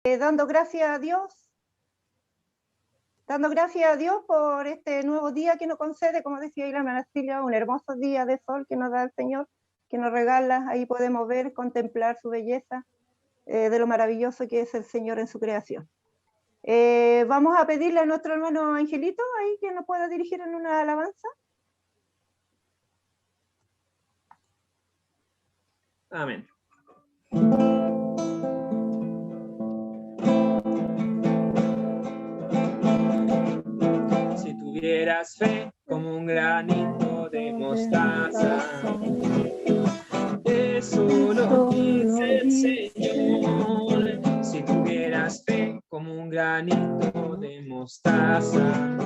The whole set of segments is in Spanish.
Dando gracias a Dios por este nuevo día que nos concede, como decía la hermana Silvia, un hermoso día de sol que nos da el Señor, que nos regala. Ahí podemos ver, contemplar su belleza, de lo maravilloso que es el Señor en su creación. Vamos a pedirle a nuestro hermano Angelito ahí que nos pueda dirigir en una alabanza. Amén. Si tuvieras fe como un granito de mostaza, eso lo dice el Señor. Si tuvieras fe como un granito de mostaza,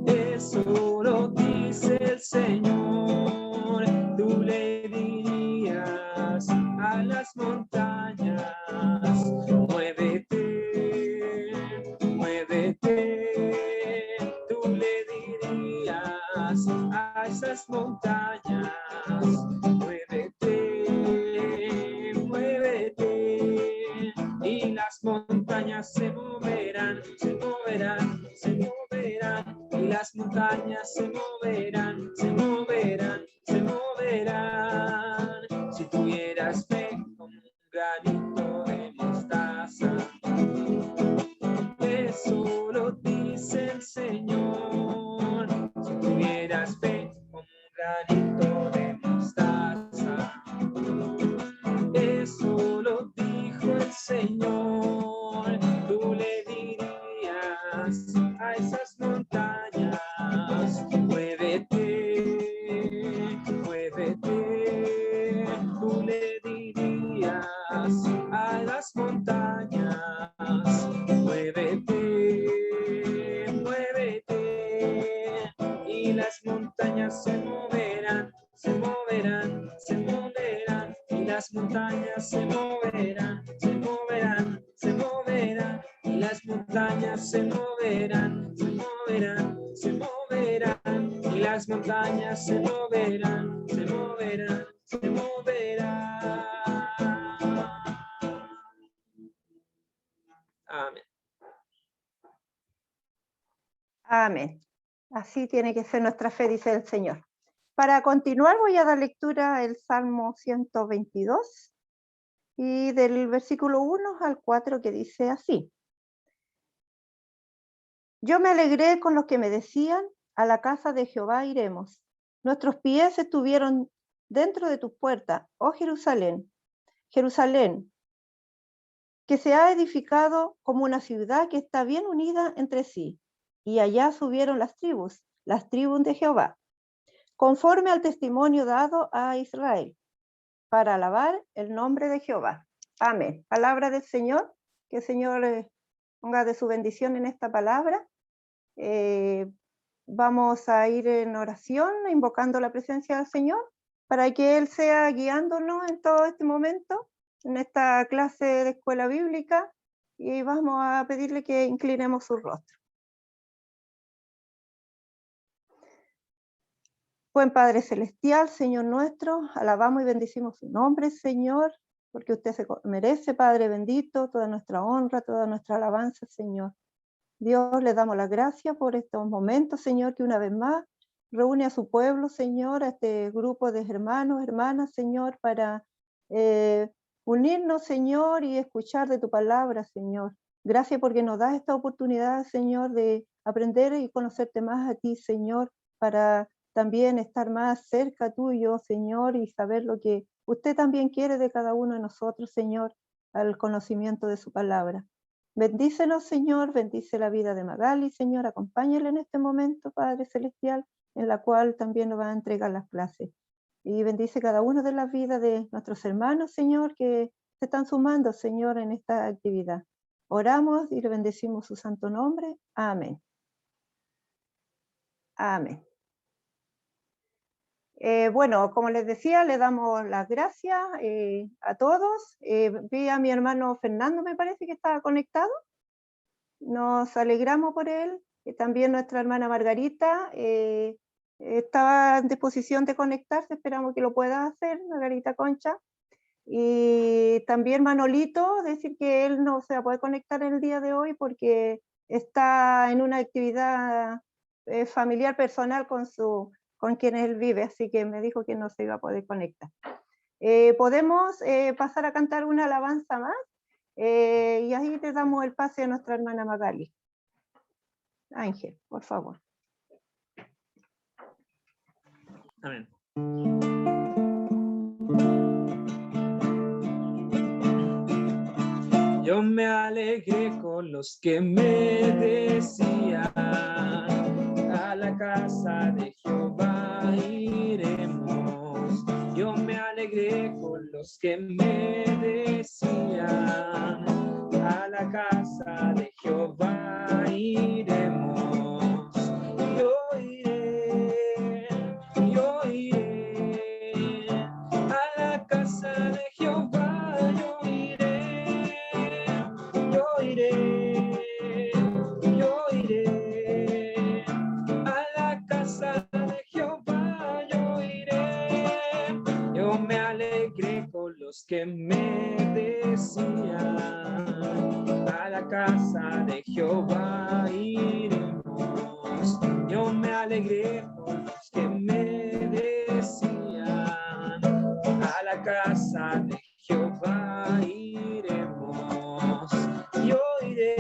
eso lo dice el Señor. Tú le dirías a las montañas, muévete, muévete. Tú le dirías a esas montañas, muévete, muévete. Y las montañas se moverán, se moverán, se moverán. Y las montañas se moverán, se moverán, se moverán. Si tuvieras fe como un granito de mostaza, eso lo dice el Señor. Si tuvieras fe como un granito de mostaza, eso lo dijo el Señor. Tú le dirías a esas montañas, muévete, muévete. Tú le dirías a las montañas, muévete, muévete. Y las montañas se moverán, se moverán, se moverán. Y las montañas se moverán, se moverán, se moverán. Y las montañas se moverán, se moverán, se moverán. Y las montañas se moverán, se moverán, se moverán. Amén. Amén. Así tiene que ser nuestra fe, dice el Señor. Para continuar voy a dar lectura el Salmo 122 y del versículo 1 al 4 que dice así. Yo me alegré con los que me decían, a la casa de Jehová iremos. Nuestros pies estuvieron dentro de tus puertas, oh Jerusalén, Jerusalén, que se ha edificado como una ciudad que está bien unida entre sí. Y allá subieron las tribus de Jehová, conforme al testimonio dado a Israel, para alabar el nombre de Jehová. Amén. Palabra del Señor, que el Señor ponga de su bendición en esta palabra. Vamos a ir en oración, invocando la presencia del Señor, para que Él sea guiándonos en todo este momento, en esta clase de escuela bíblica, y vamos a pedirle que inclinemos su rostro. Buen Padre Celestial, Señor nuestro, alabamos y bendecimos su nombre, Señor, porque usted se merece, Padre bendito, toda nuestra honra, toda nuestra alabanza, Señor. Dios, le damos las gracias por estos momentos, Señor, que una vez más reúne a su pueblo, Señor, a este grupo de hermanos, hermanas, Señor, para unirnos, Señor, y escuchar de tu palabra, Señor. Gracias porque nos das esta oportunidad, Señor, de aprender y conocerte más a ti, Señor, para también estar más cerca tuyo, Señor, y saber lo que usted también quiere de cada uno de nosotros, Señor, al conocimiento de su palabra. Bendícenos, Señor, bendice la vida de Magali, Señor, acompáñale en este momento, Padre Celestial, en la cual también nos va a entregar las clases. Y bendice cada una de las vidas de nuestros hermanos, Señor, que se están sumando, Señor, en esta actividad. Oramos y le bendecimos su santo nombre. Amén. Amén. Bueno, como les decía, le damos las gracias a todos. Vi a mi hermano Fernando, me parece que estaba conectado. Nos alegramos por él. También nuestra hermana Margarita estaba en disposición de conectarse. Esperamos que lo pueda hacer, Margarita Concha. Y también Manolito, decir que él no se va a poder conectar el día de hoy porque está en una actividad familiar personal con quien él vive, así que me dijo que no se iba a poder conectar. Podemos pasar a cantar una alabanza más y ahí te damos el pase a nuestra hermana Magali. Ángel, por favor. Amén. Yo me alegré con los que me decían, a la casa de Jehová iremos. Yo me alegré con los que me decían, a la casa de Jehová iremos. Yo iré a la casa de Jehová, yo iré a la casa de Jehová, yo iré. Yo me alegré con los que me decían, a la casa de Jehová iremos. Yo me alegré con los que me decían, a la casa de Jehová iremos. Yo iré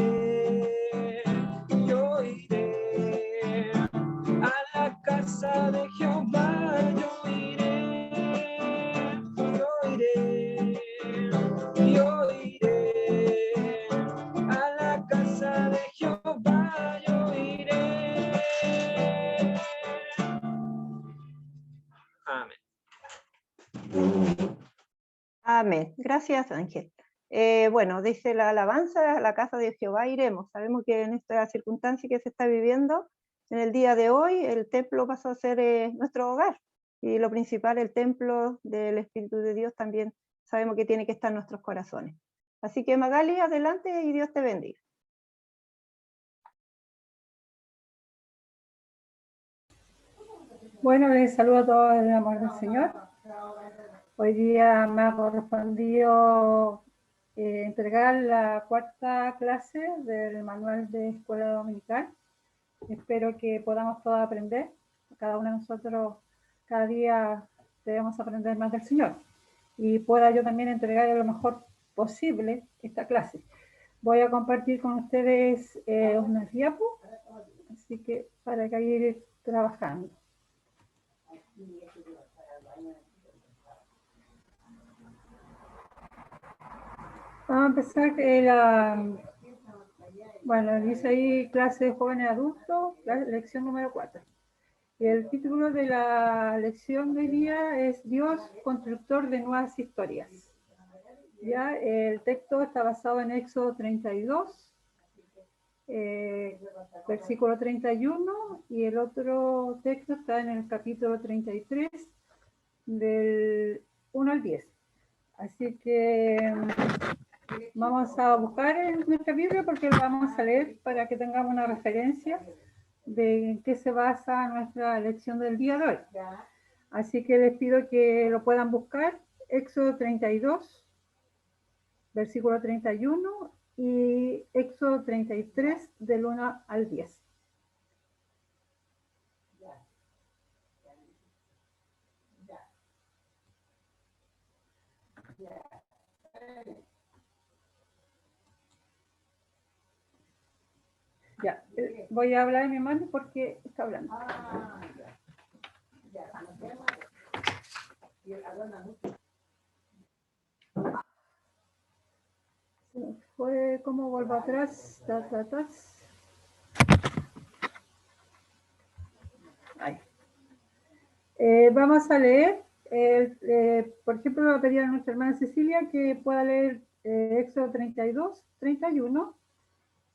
a la casa de Jehová, yo iré a la casa de Jehová, yo iré. Amén. Amén. Gracias, Ángel. Bueno, dice la alabanza, a la casa de Jehová iremos. Sabemos que en esta circunstancia que se está viviendo, en el día de hoy, el templo pasó a ser nuestro hogar. Y lo principal, el templo del Espíritu de Dios también sabemos que tiene que estar en nuestros corazones. Así que Magali, adelante y Dios te bendiga. Bueno, les saludo a todos en el amor del Señor. Hoy día me ha correspondido entregar la cuarta clase del manual de escuela dominical. Espero que podamos todos aprender. Cada uno de nosotros, cada día debemos aprender más del Señor. Y pueda yo también entregar lo mejor posible esta clase. Voy a compartir con ustedes unas diapos, así que para que ir trabajando. Vamos a empezar bueno, dice ahí clase de jóvenes adultos, lección número 4. Y el título de la lección de hoy día es Dios, constructor de nuevas historias. Ya, el texto está basado en Éxodo 32, versículo 31, y el otro texto está en el capítulo 33, del 1 al 10. Así que vamos a buscar en nuestra Biblia porque lo vamos a leer para que tengamos una referencia de en qué se basa nuestra lección del día de hoy. Así que les pido que lo puedan buscar, Éxodo 32, versículo 31 y Éxodo 33 del 1 al 10. Ya, voy a hablar en mi mano porque está hablando. Fue como vuelvo atrás. Ahí. Vamos a leer, por ejemplo, le voy a pedir a nuestra hermana Cecilia que pueda leer Éxodo 32, 31.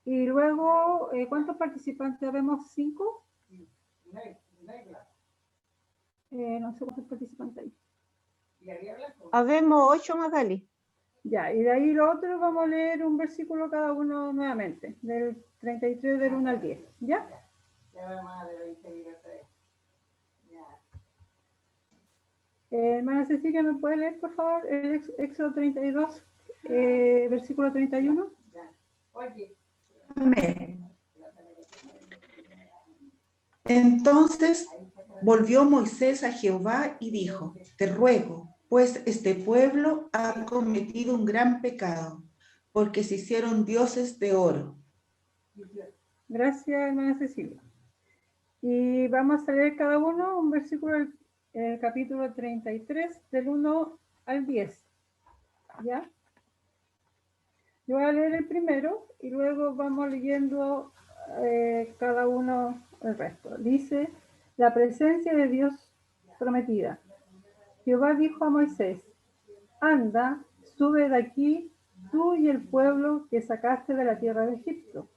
Y luego, ¿cuántos participantes habemos? ¿5? No sé cuántos participantes hay. Habemos 8, Magali. Ya, y de ahí lo otro vamos a leer un versículo cada uno nuevamente, del 33 del 1 al 10. ¿Ya? Hermana Cecilia, ¿me puede leer, por favor, el Éxodo 32, versículo 31? Amén. Entonces volvió Moisés a Jehová y dijo: te ruego, pues este pueblo ha cometido un gran pecado, porque se hicieron dioses de oro. Gracias, hermana Cecilia. Y vamos a leer cada uno un versículo del capítulo 33, del 1 al 10. ¿Ya? Yo voy a leer el primero y luego vamos leyendo cada uno el resto. Dice: la presencia de Dios prometida. Jehová dijo a Moisés: anda, sube de aquí, tú y el pueblo que sacaste de la tierra de Egipto,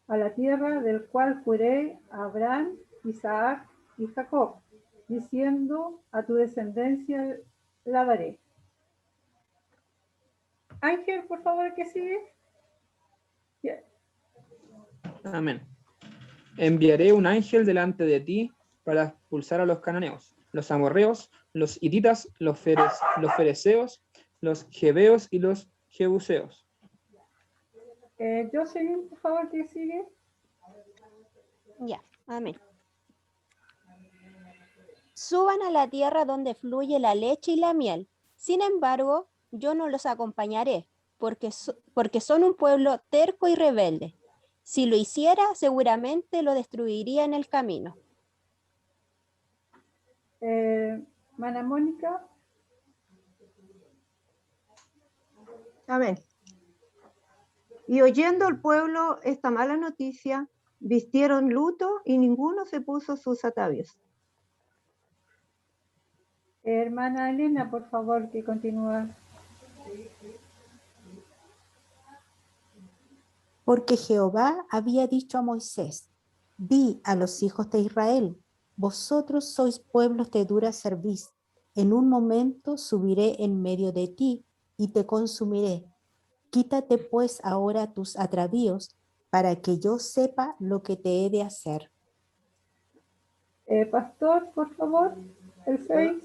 a la tierra del cual juré a Abraham, Isaac y Jacob, diciendo: a tu descendencia la daré. Ángel, por favor, ¿qué sigue? Amén. Enviaré un ángel delante de ti para expulsar a los cananeos, los amorreos, los hititas, los fereceos, los jebeos y los jebuseos. Jocelyn, por favor, ¿qué sigue? Ya, amén. Suban a la tierra donde fluye la leche y la miel. Sin embargo, yo no los acompañaré, porque son un pueblo terco y rebelde. Si lo hiciera, seguramente lo destruiría en el camino. Mana Mónica. Amén. Y oyendo el pueblo esta mala noticia, vistieron luto y ninguno se puso sus atavios. Hermana Elena, por favor, que continúa. Porque Jehová había dicho a Moisés: di a los hijos de Israel: vosotros sois pueblos de dura cerviz. En un momento subiré en medio de ti y te consumiré. Quítate pues ahora tus atravíos, para que yo sepa lo que te he de hacer. Pastor, por favor, el 6.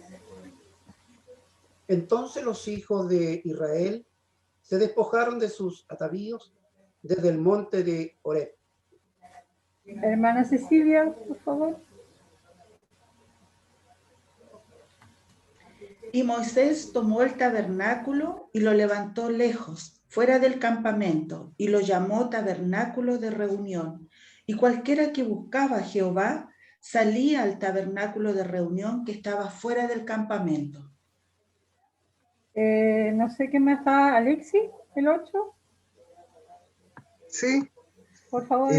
Entonces los hijos de Israel se despojaron de sus atavíos desde el monte de Horeb. Hermana Cecilia, por favor. Y Moisés tomó el tabernáculo y lo levantó lejos, fuera del campamento, y lo llamó tabernáculo de reunión. Y cualquiera que buscaba a Jehová salía al tabernáculo de reunión que estaba fuera del campamento. No sé qué más está Alexi, el 8. Sí, Por favor.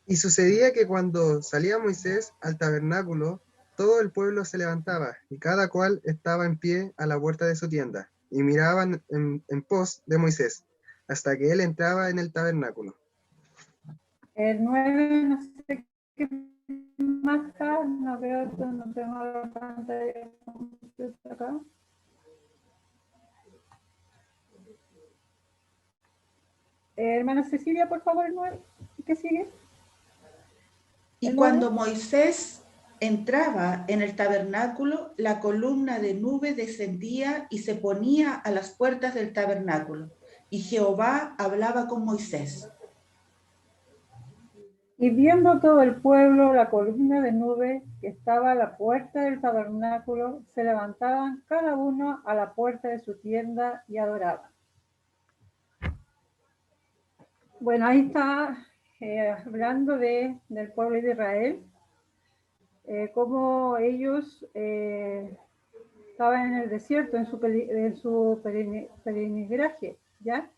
y sucedía que cuando salía Moisés al tabernáculo, todo el pueblo se levantaba, y cada cual estaba en pie a la puerta de su tienda, y miraban en pos de Moisés, hasta que él entraba en el tabernáculo. El 9, no sé qué más está, no veo, no tengo la pantalla completa acá. Hermana Cecilia, por favor, el 9. ¿Qué sigue? Y ¿El cuando 9? Moisés entraba en el tabernáculo, la columna de nube descendía y se ponía a las puertas del tabernáculo. Y Jehová hablaba con Moisés. Y viendo todo el pueblo la columna de nube que estaba a la puerta del tabernáculo, se levantaban cada uno a la puerta de su tienda y adoraban. Bueno, ahí está hablando del pueblo de Israel, cómo ellos estaban en el desierto, en su peregrinaje, ¿ya?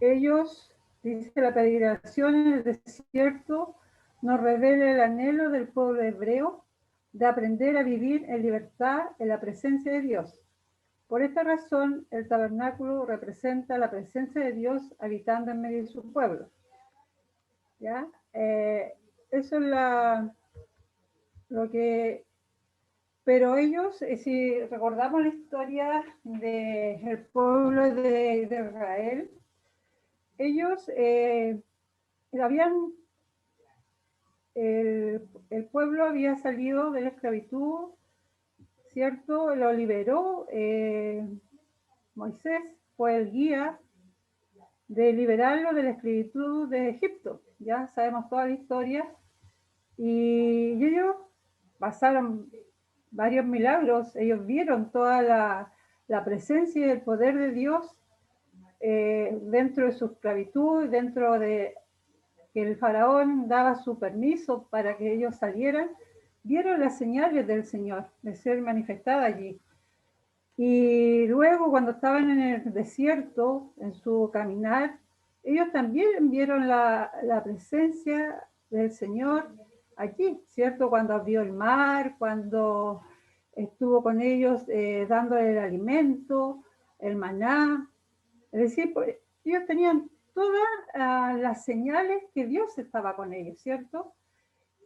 Ellos, dice, la peregrinación en el desierto nos revela el anhelo del pueblo hebreo de aprender a vivir en libertad en la presencia de Dios. Por esta razón, el tabernáculo representa la presencia de Dios habitando en medio de su pueblo. ¿Ya? Eso es lo que... Pero ellos, si recordamos la historia del pueblo de Israel, ellos habían el pueblo había salido de la esclavitud, ¿cierto? Lo liberó. Moisés fue el guía de liberarlo de la esclavitud de Egipto. Ya sabemos toda la historia. Y ellos pasaron varios milagros. Ellos vieron toda la presencia y el poder de Dios dentro de su esclavitud, dentro de que el faraón daba su permiso para que ellos salieran. Vieron las señales del Señor de ser manifestada allí. Y luego cuando estaban en el desierto, en su caminar, ellos también vieron la presencia del Señor allí, ¿cierto? Cuando abrió el mar, cuando estuvo con ellos dándole el alimento, el maná. Es decir, pues, ellos tenían todas las señales que Dios estaba con ellos, ¿cierto?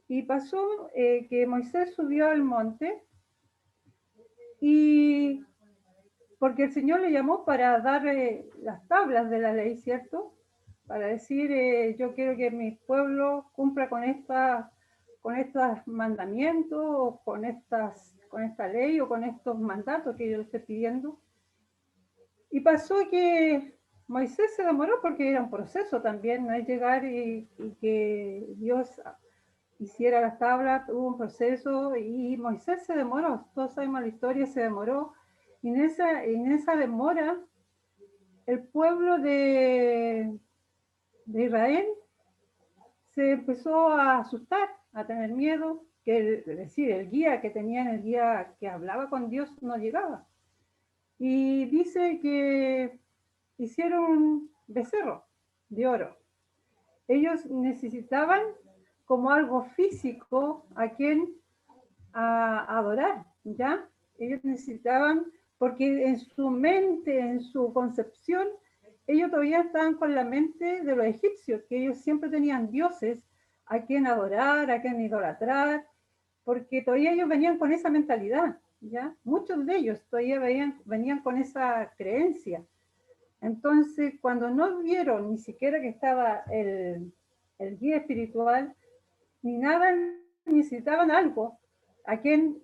Y pasó que Moisés subió al monte y porque el Señor le llamó para darle las tablas de la ley, ¿cierto? Para decir, yo quiero que mi pueblo cumpla con estos mandamientos, o con esta ley, o con estos mandatos que yo le estoy pidiendo. Y pasó que Moisés se demoró porque era un proceso también, no es llegar y que Dios hiciera las tablas, hubo un proceso y Moisés se demoró, todos sabemos la historia, se demoró. Y en esa demora, el pueblo de Israel se empezó a asustar, a tener miedo, es decir, el guía que tenían, el guía que hablaba con Dios, no llegaba. Y dice que hicieron un becerro de oro. Ellos necesitaban como algo físico a quien adorar, ¿ya? Ellos necesitaban, porque en su mente, en su concepción, ellos todavía estaban con la mente de los egipcios, que ellos siempre tenían dioses a quien adorar, a quien idolatrar, porque todavía ellos venían con esa mentalidad, ¿ya? Muchos de ellos todavía venían con esa creencia. Entonces, cuando no vieron ni siquiera que estaba el guía espiritual, ni nada, necesitaban algo a quien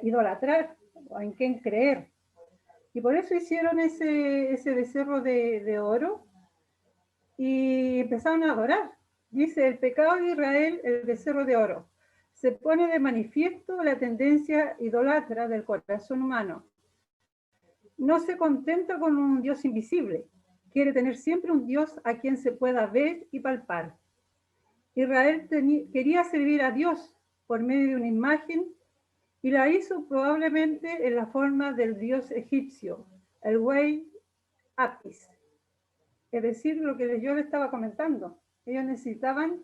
idolatrar o en quien creer. Y por eso hicieron ese becerro de oro y empezaron a adorar. Dice, el pecado de Israel, el becerro de oro. Se pone de manifiesto la tendencia idólatra del corazón humano. No se contenta con un Dios invisible. Quiere tener siempre un Dios a quien se pueda ver y palpar. Israel quería servir a Dios por medio de una imagen y la hizo probablemente en la forma del dios egipcio, el Wey Apis. Es decir, lo que yo le estaba comentando. Ellos necesitaban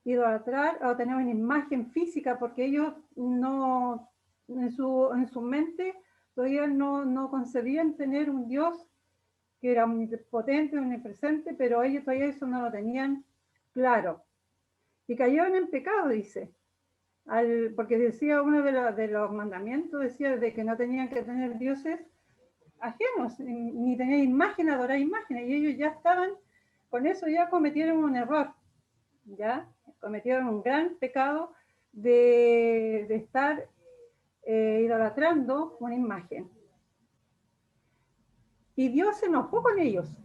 idolatrar o tener una imagen física porque ellos no, en su mente todavía no concebían tener un Dios que era omnipotente, omnipresente, pero ellos todavía eso no lo tenían claro. Y cayeron en pecado, dice. Porque decía uno de los mandamientos, decía de que no tenían que tener dioses ajenos, ni tener imagen, adorar imágenes, y ellos ya estaban, con eso ya cometieron un error, ya cometieron un gran pecado de estar idolatrando una imagen. Y Dios se enojó con ellos,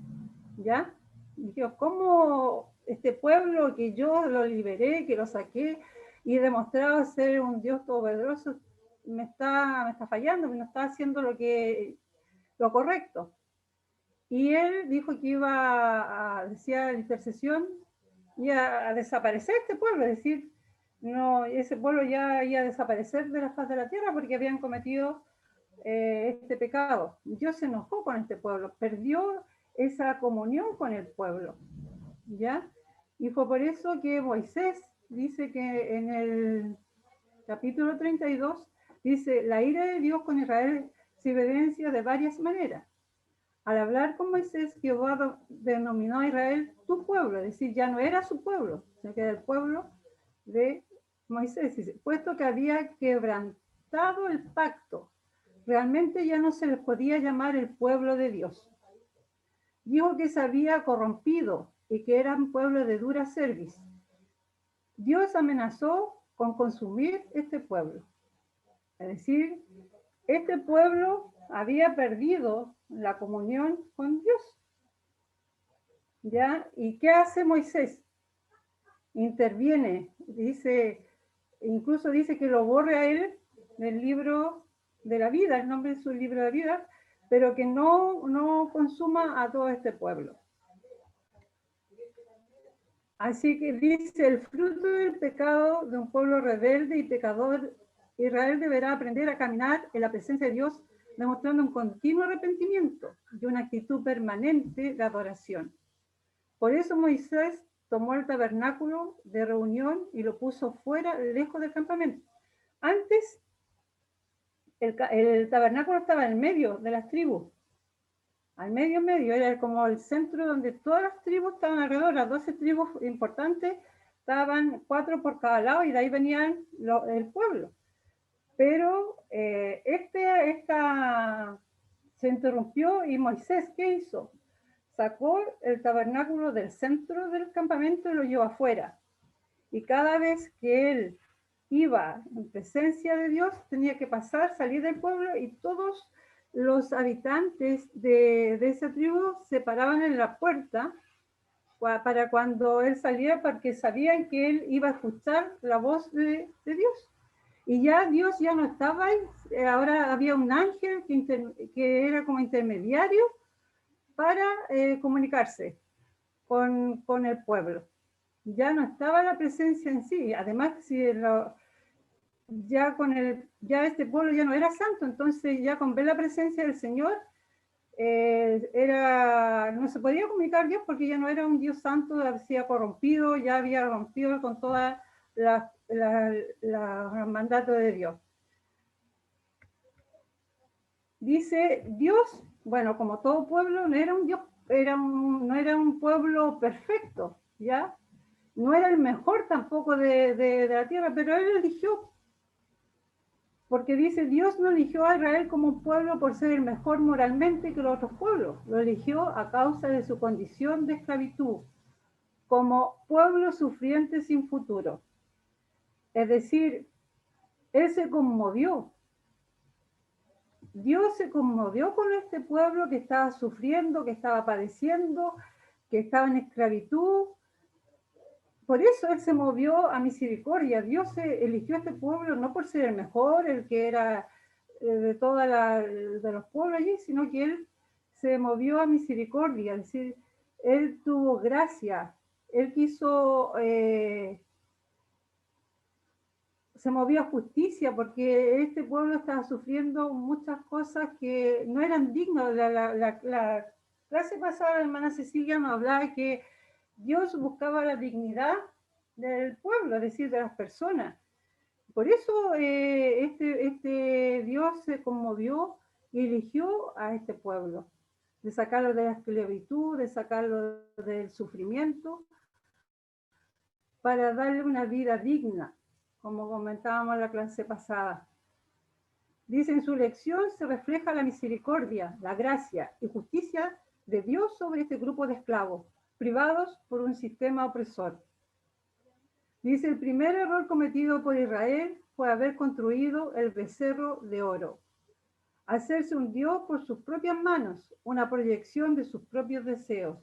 ¿ya? Dijo, ¿cómo este pueblo que yo lo liberé, que lo saqué y he demostrado ser un Dios todopoderoso, me está fallando, no está haciendo lo correcto? Y él dijo que iba decía la intercesión, iba a desaparecer este pueblo, es decir, no, ese pueblo ya iba a desaparecer de la faz de la tierra porque habían cometido este pecado. Dios se enojó con este pueblo, perdió esa comunión con el pueblo, ¿ya? Y fue por eso que Moisés dice que en el capítulo 32, dice, la ira de Dios con Israel se evidencia de varias maneras. Al hablar con Moisés, Jehová denominó a Israel tu pueblo, es decir, ya no era su pueblo, sino que era el pueblo de Moisés, dice, puesto que había quebrantado el pacto, realmente ya no se les podía llamar el pueblo de Dios. Dijo que se había corrompido y que eran pueblo de dura cerviz. Dios amenazó con consumir este pueblo. Es decir, este pueblo había perdido la comunión con Dios. ¿Ya? ¿Y qué hace Moisés? Interviene, dice, incluso dice que lo borre a él del libro de la vida, el nombre de su libro de vida, pero que no consuma a todo este pueblo. Así que dice, el fruto del pecado de un pueblo rebelde y pecador, Israel deberá aprender a caminar en la presencia de Dios, demostrando un continuo arrepentimiento y una actitud permanente de adoración. Por eso Moisés tomó el tabernáculo de reunión y lo puso fuera, lejos del campamento. Antes, el tabernáculo estaba en medio de las tribus. Al medio, era como el centro donde todas las tribus estaban alrededor. Las 12 tribus importantes estaban 4 por cada lado y de ahí venían el pueblo. Pero se interrumpió y Moisés, ¿qué hizo? Sacó el tabernáculo del centro del campamento y lo llevó afuera. Y cada vez que él iba en presencia de Dios, tenía que pasar, salir del pueblo, y todos los habitantes de esa tribu se paraban en la puerta para cuando él saliera, porque sabían que él iba a escuchar la voz de Dios. Y ya Dios ya no estaba ahí, ahora había un ángel que era como intermediario para comunicarse con el pueblo. Ya no estaba la presencia en sí. Además, ya este pueblo ya no era santo, entonces ya con ver la presencia del Señor no se podía comunicar Dios, porque ya no era un Dios santo, había corrompido, ya había rompido con todas los mandatos de Dios. Dice Dios, bueno, como todo pueblo, no era un Dios, no era un pueblo perfecto, ¿ya? No era el mejor tampoco de la tierra, pero él eligió. Porque dice, Dios no eligió a Israel como un pueblo por ser el mejor moralmente que los otros pueblos. Lo eligió a causa de su condición de esclavitud, como pueblo sufriente sin futuro. Es decir, él se conmovió. Dios se conmovió con este pueblo que estaba sufriendo, que estaba padeciendo, que estaba en esclavitud. Por eso él se movió a misericordia. Dios eligió a este pueblo no por ser el mejor, el que era de los pueblos allí, sino que él se movió a misericordia. Es decir, él tuvo gracia. Él quiso, se movió a justicia, porque este pueblo estaba sufriendo muchas cosas que no eran dignas. La clase pasada, la hermana Cecilia nos hablaba de que Dios buscaba la dignidad del pueblo, es decir, de las personas. Por eso este Dios se conmovió y eligió a este pueblo, de sacarlo de la esclavitud, de sacarlo del sufrimiento, para darle una vida digna, como comentábamos en la clase pasada. Dice, en su elección se refleja la misericordia, la gracia y justicia de Dios sobre este grupo de esclavos, privados por un sistema opresor. Dice, el primer error cometido por Israel fue haber construido el becerro de oro. Hacerse un Dios por sus propias manos, una proyección de sus propios deseos.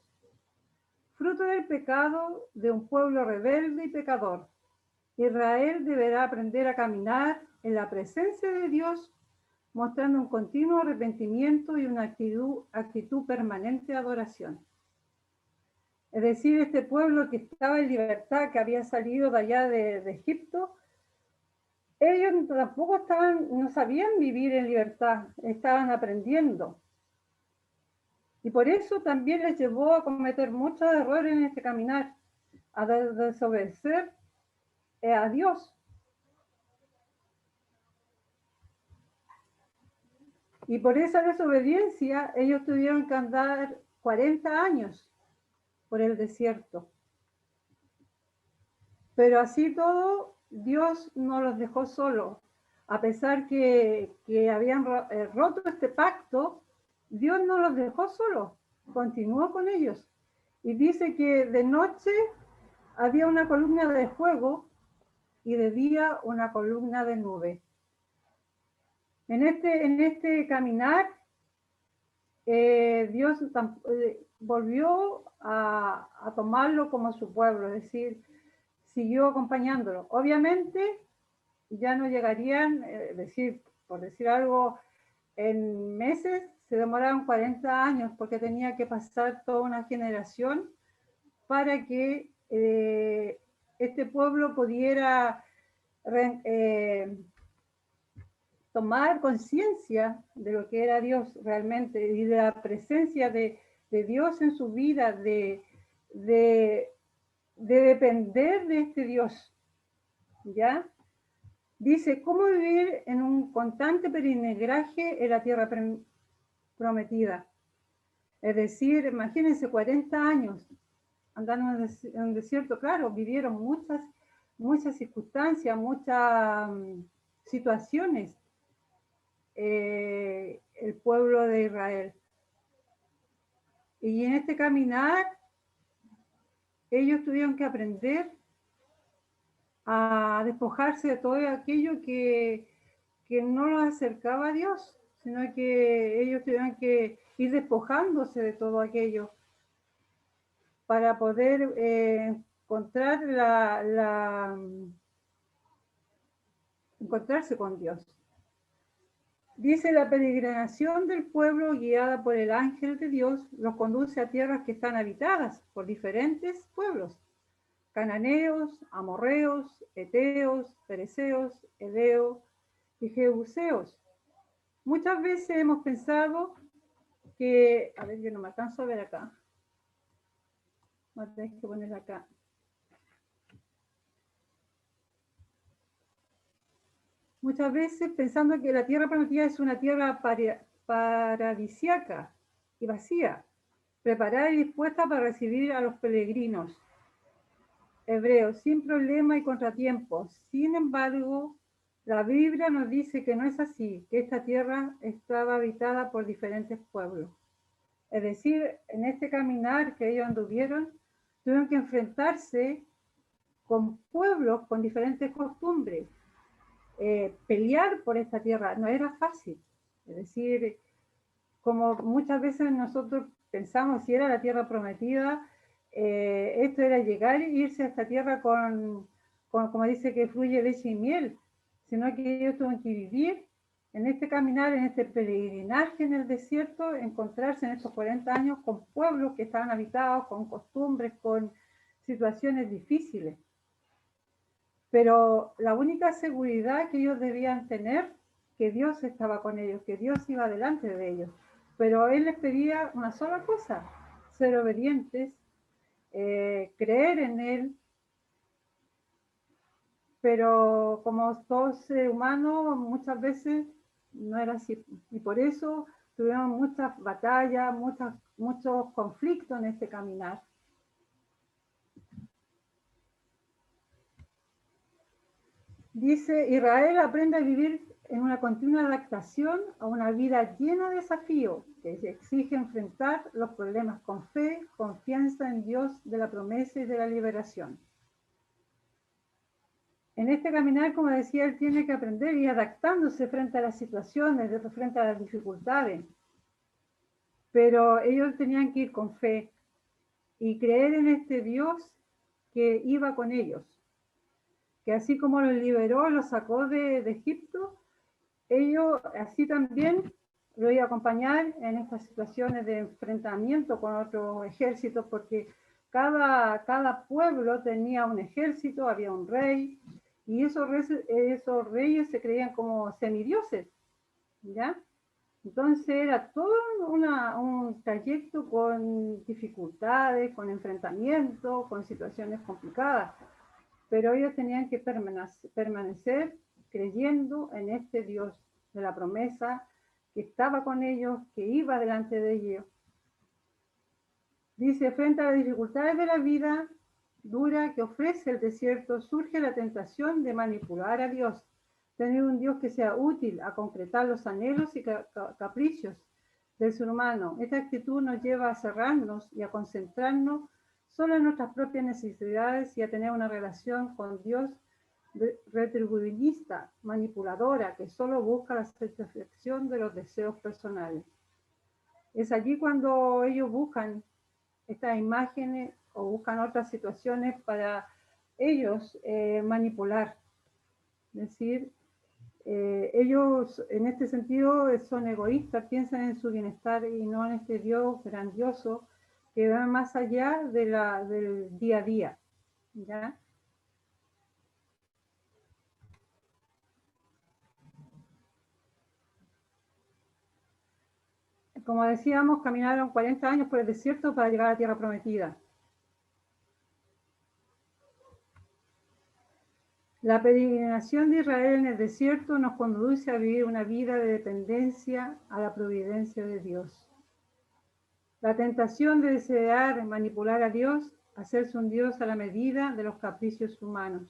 Fruto del pecado de un pueblo rebelde y pecador. Israel deberá aprender a caminar en la presencia de Dios, mostrando un continuo arrepentimiento y una actitud permanente de adoración. Es decir, este pueblo que estaba en libertad, que había salido de allá de Egipto, ellos tampoco no sabían vivir en libertad, estaban aprendiendo. Y por eso también les llevó a cometer muchos errores en este caminar, a desobedecer a Dios. Y por esa desobediencia, ellos tuvieron que andar 40 años por el desierto. Pero así todo, Dios no los dejó solos. A pesar que habían roto este pacto, Dios no los dejó solos, continuó con ellos. Y dice que de noche había una columna de fuego y de día una columna de nube. En este caminar, Dios volvió a tomarlo como su pueblo, es decir, siguió acompañándolo. Obviamente, ya no llegarían, por decir algo, en meses, se demoraron 40 años porque tenía que pasar toda una generación para que este pueblo pudiera tomar conciencia de lo que era Dios realmente y de la presencia de Dios en su vida, de depender de este Dios. ¿Ya? Dice, ¿cómo vivir en un constante peregrinaje en la tierra prometida? Es decir, imagínense 40 años andando en un desierto. Claro, vivieron muchas circunstancias, muchas situaciones el pueblo de Israel. Y en este caminar, ellos tuvieron que aprender a despojarse de todo aquello que no los acercaba a Dios, sino que ellos tuvieron que ir despojándose de todo aquello para poder encontrar encontrarse con Dios. Dice, la peregrinación del pueblo guiada por el ángel de Dios los conduce a tierras que están habitadas por diferentes pueblos: cananeos, amorreos, eteos, fereceos, heveos y jebuseos. Muchas veces hemos pensado que, a ver, yo no me alcanzo a ver acá. Voy a tener que poner acá. Muchas veces pensando que la tierra prometida es una tierra paradisiaca y vacía, preparada y dispuesta para recibir a los peregrinos hebreos sin problema y contratiempos. Sin embargo, la Biblia nos dice que no es así, que esta tierra estaba habitada por diferentes pueblos. Es decir, en este caminar que ellos anduvieron, tuvieron que enfrentarse con pueblos con diferentes costumbres. Pelear por esta tierra no era fácil. Es decir, como muchas veces nosotros pensamos, si era la tierra prometida, esto era llegar e irse a esta tierra con, como dice, que fluye leche y miel, sino que ellos tuvieron que vivir en este caminar, en este peregrinaje en el desierto, encontrarse en estos 40 años con pueblos que estaban habitados, con costumbres, con situaciones difíciles. Pero la única seguridad que ellos debían tener, que Dios estaba con ellos, que Dios iba delante de ellos. Pero Él les pedía una sola cosa: ser obedientes, creer en Él. Pero como todo ser humano, muchas veces no era así. Y por eso tuvieron muchas batallas, muchos conflictos en este caminar. Dice, Israel aprende a vivir en una continua adaptación a una vida llena de desafíos que exige enfrentar los problemas con fe, confianza en Dios de la promesa y de la liberación. En este caminar, como decía, él tiene que aprender y ir adaptándose frente a las situaciones, frente a las dificultades. Pero ellos tenían que ir con fe y creer en este Dios que iba con ellos. Que así como los liberó, los sacó de Egipto, ellos así también lo iba a acompañar en estas situaciones de enfrentamiento con otros ejércitos, porque cada pueblo tenía un ejército, había un rey, y esos reyes se creían como semidioses, ¿ya? Entonces era todo un trayecto con dificultades, con enfrentamientos, con situaciones complicadas. Pero ellos tenían que permanecer creyendo en este Dios de la promesa, que estaba con ellos, que iba delante de ellos. Dice, frente a las dificultades de la vida dura que ofrece el desierto, surge la tentación de manipular a Dios, tener un Dios que sea útil a concretar los anhelos y caprichos del ser humano. Esta actitud nos lleva a cerrarnos y a concentrarnos solo en nuestras propias necesidades y a tener una relación con Dios retribucionista, manipuladora, que solo busca la satisfacción de los deseos personales. Es allí cuando ellos buscan estas imágenes o buscan otras situaciones para ellos manipular. Es decir, ellos en este sentido son egoístas, piensan en su bienestar y no en este Dios grandioso que va más allá del día a día. ¿Ya? Como decíamos, caminaron 40 años por el desierto para llegar a la tierra prometida. La peregrinación de Israel en el desierto nos conduce a vivir una vida de dependencia a la providencia de Dios. La tentación de desear manipular a Dios, hacerse un Dios a la medida de los caprichos humanos.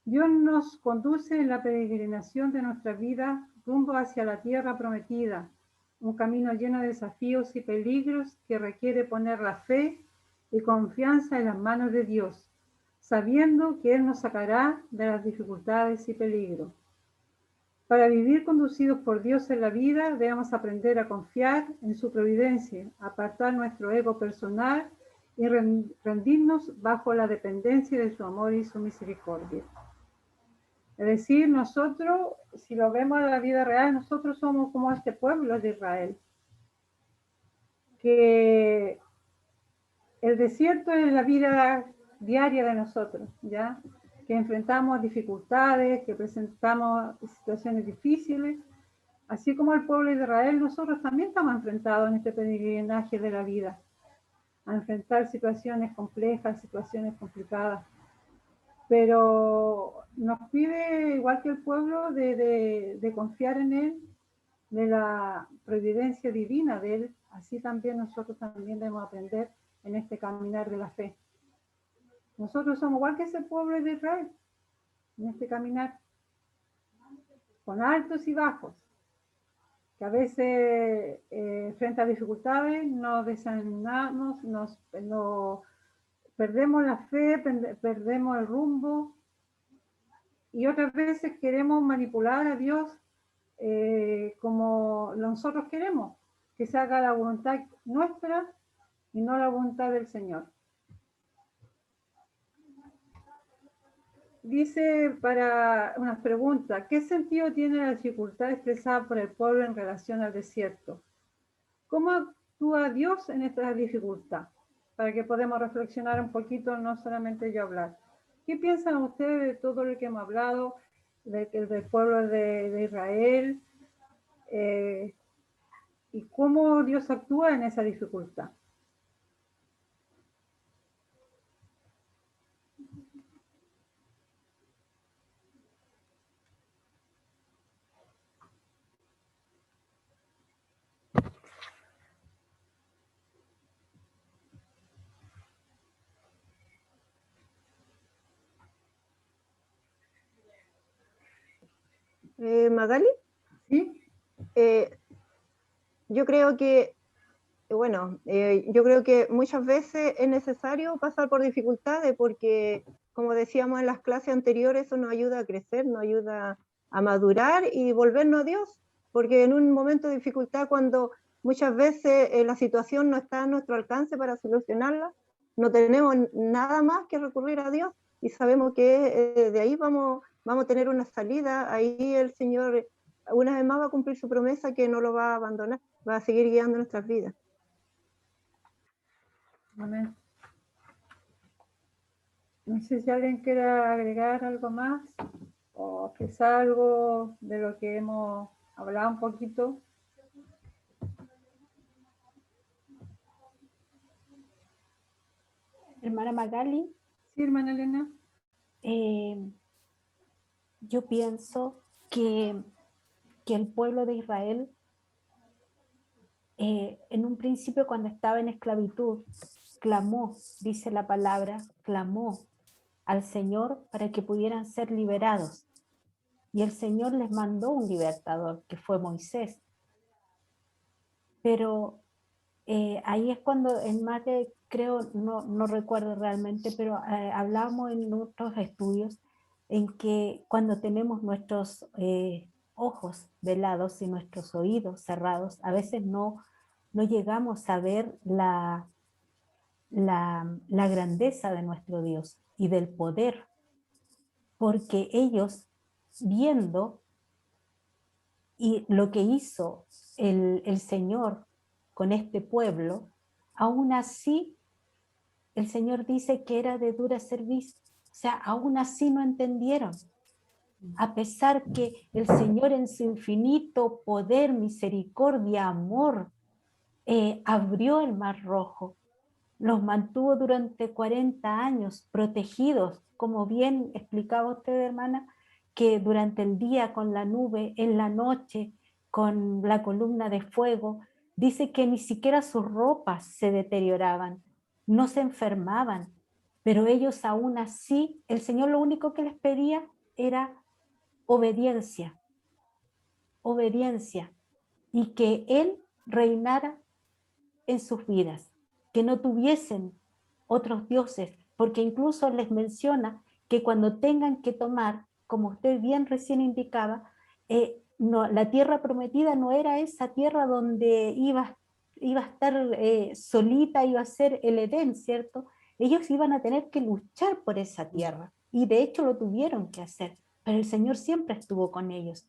Dios nos conduce en la peregrinación de nuestra vida rumbo hacia la tierra prometida, un camino lleno de desafíos y peligros que requiere poner la fe y confianza en las manos de Dios, sabiendo que Él nos sacará de las dificultades y peligros. Para vivir conducidos por Dios en la vida, debemos aprender a confiar en su providencia, apartar nuestro ego personal y rendirnos bajo la dependencia de su amor y su misericordia. Es decir, nosotros, si lo vemos en la vida real, nosotros somos como este pueblo de Israel, que el desierto es la vida diaria de nosotros, ¿ya? Que enfrentamos dificultades, que presentamos situaciones difíciles, así como el pueblo de Israel, nosotros también estamos enfrentados en este peregrinaje de la vida, a enfrentar situaciones complejas, situaciones complicadas. Pero nos pide, igual que el pueblo, de confiar en Él, de la providencia divina de Él. Así también nosotros también debemos aprender en este caminar de la fe. Nosotros somos igual que ese pueblo de Israel, en este caminar, con altos y bajos, que a veces frente a dificultades nos desanimamos, perdemos la fe, perdemos el rumbo, y otras veces queremos manipular a Dios como nosotros queremos, que se haga la voluntad nuestra y no la voluntad del Señor. Dice para unas preguntas, ¿qué sentido tiene la dificultad expresada por el pueblo en relación al desierto? ¿Cómo actúa Dios en esta dificultad? Para que podamos reflexionar un poquito, no solamente yo hablar. ¿Qué piensan ustedes de todo lo que hemos hablado, del pueblo de Israel? ¿Y cómo Dios actúa en esa dificultad? Magali, ¿Sí? yo creo que, yo creo que muchas veces es necesario pasar por dificultades porque, como decíamos en las clases anteriores, eso nos ayuda a crecer, nos ayuda a madurar y volvernos a Dios, porque en un momento de dificultad, cuando muchas veces la situación no está a nuestro alcance para solucionarla, no tenemos nada más que recurrir a Dios y sabemos que de ahí vamos a tener una salida, ahí el Señor una vez más va a cumplir su promesa que no lo va a abandonar, va a seguir guiando nuestras vidas. Amén. No sé si alguien quiere agregar algo más o quizá algo de lo que hemos hablado un poquito. Hermana Magali, Sí, hermana Elena. yo pienso que el pueblo de Israel, en un principio cuando estaba en esclavitud, clamó, dice la palabra, clamó al Señor para que pudieran ser liberados. Y el Señor les mandó un libertador, que fue Moisés. Pero ahí es cuando en Mate, creo, no recuerdo realmente, pero hablábamos en otros estudios en que cuando tenemos nuestros ojos velados y nuestros oídos cerrados, a veces no llegamos a ver la grandeza de nuestro Dios y del poder, porque ellos viendo y lo que hizo el Señor con este pueblo, aún así el Señor dice que era de dura cerviz, o sea, aún así no entendieron, a pesar que el Señor en su infinito poder, misericordia, amor, abrió el mar rojo, los mantuvo durante 40 años protegidos, como bien explicaba usted, hermana, que durante el día con la nube, en la noche con la columna de fuego, dice que ni siquiera sus ropas se deterioraban, no se enfermaban, pero ellos aún así, el Señor lo único que les pedía era obediencia, obediencia, y que Él reinara en sus vidas, que no tuviesen otros dioses, porque incluso les menciona que cuando tengan que tomar, como usted bien recién indicaba, no, la tierra prometida no era esa tierra donde iba a estar solita, iba a ser el Edén, ¿cierto? Ellos iban a tener que luchar por esa tierra, y de hecho lo tuvieron que hacer, pero el Señor siempre estuvo con ellos.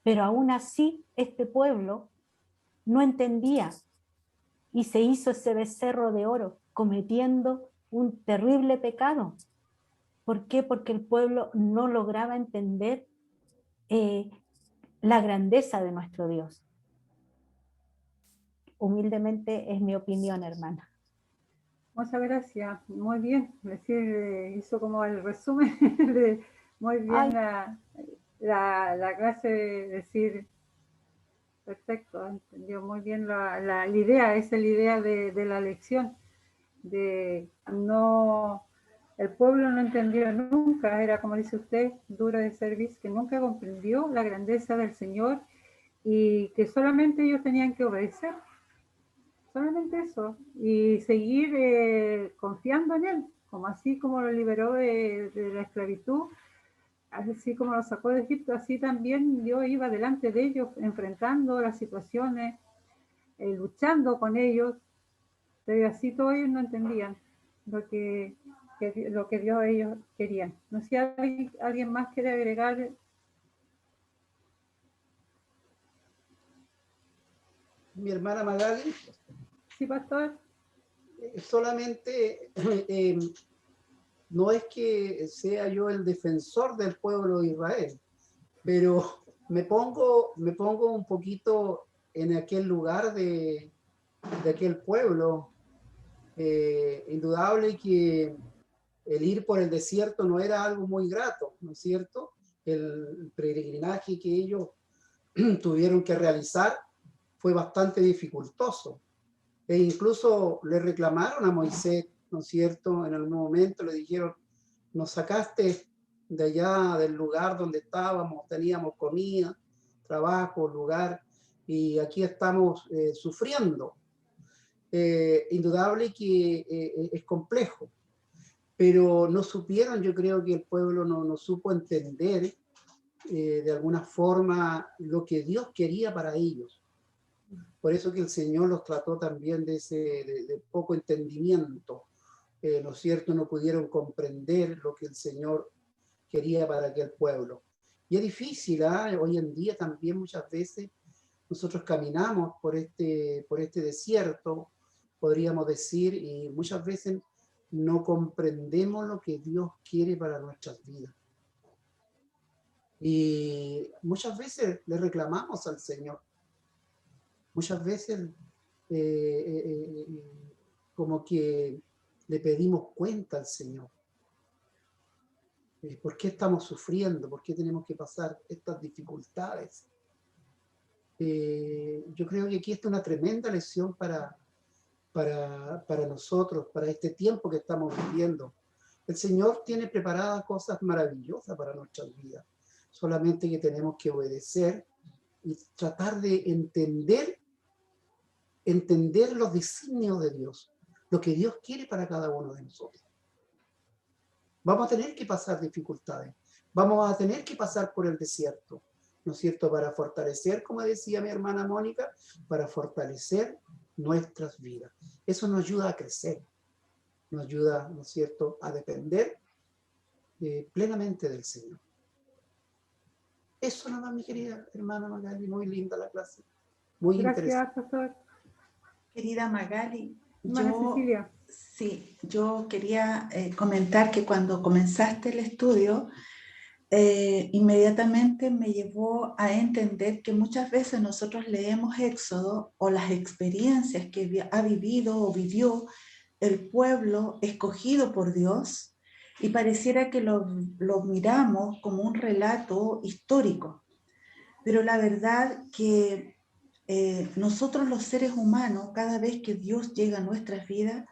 Pero aún así, este pueblo no entendía, y se hizo ese becerro de oro, cometiendo un terrible pecado. ¿Por qué? Porque el pueblo no lograba entender la grandeza de nuestro Dios. Humildemente es mi opinión, hermana. Muchas gracias, muy bien. Es decir, hizo como el resumen de muy bien la clase, de decir, perfecto, entendió muy bien la idea, esa es la idea de la lección, de no, el pueblo no entendió nunca, era como dice usted, duro de servicio, que nunca comprendió la grandeza del Señor y que solamente ellos tenían que obedecer, solamente eso, y seguir confiando en Él, como así como lo liberó de la esclavitud, así como lo sacó de Egipto, así también Dios iba delante de ellos, enfrentando las situaciones, luchando con ellos, pero así todos ellos no entendían lo que Dios ellos querían. No sé si alguien más quiere agregar. Mi hermana Magali. Sí, pastor. Solamente no es que sea yo el defensor del pueblo de Israel, pero me pongo un poquito en aquel lugar de aquel pueblo. Indudable que el ir por el desierto no era algo muy grato, ¿no es cierto? El peregrinaje que ellos tuvieron que realizar fue bastante dificultoso. E incluso le reclamaron a Moisés, ¿no es cierto? En algún momento le dijeron, nos sacaste de allá del lugar donde estábamos, teníamos comida, trabajo, lugar, y aquí estamos sufriendo. Indudable que es complejo, pero no supieron, yo creo que el pueblo no supo entender de alguna forma lo que Dios quería para ellos. Por eso que el Señor los trató también de poco entendimiento, ¿no es cierto? No pudieron comprender lo que el Señor quería para aquel pueblo. Y es difícil, ¿eh? Hoy en día también muchas veces nosotros caminamos por este desierto, podríamos decir, y muchas veces no comprendemos lo que Dios quiere para nuestras vidas. Y muchas veces le reclamamos al Señor. Muchas veces como que le pedimos cuenta al Señor. ¿Por qué estamos sufriendo? ¿Por qué tenemos que pasar estas dificultades? Yo creo que aquí está una tremenda lección para nosotros, para este tiempo que estamos viviendo. El Señor tiene preparadas cosas maravillosas para nuestras vidas. Solamente que tenemos que obedecer y tratar de entender entender los designios de Dios, lo que Dios quiere para cada uno de nosotros. Vamos a tener que pasar dificultades, vamos a tener que pasar por el desierto, ¿no es cierto? Para fortalecer, como decía mi hermana Mónica, para fortalecer nuestras vidas. Eso nos ayuda a crecer, nos ayuda, ¿no es cierto?, a depender plenamente del Señor. Eso nada más, mi querida hermana Magali, muy linda la clase, muy interesante. Gracias, pastor. Querida Magali, Hermana Cecilia. yo quería comentar que cuando comenzaste el estudio, inmediatamente me llevó a entender que muchas veces nosotros leemos Éxodo o las experiencias que ha vivido o vivió el pueblo escogido por Dios y pareciera que lo miramos como un relato histórico. Pero la verdad que nosotros los seres humanos, cada vez que Dios llega a nuestras vidas,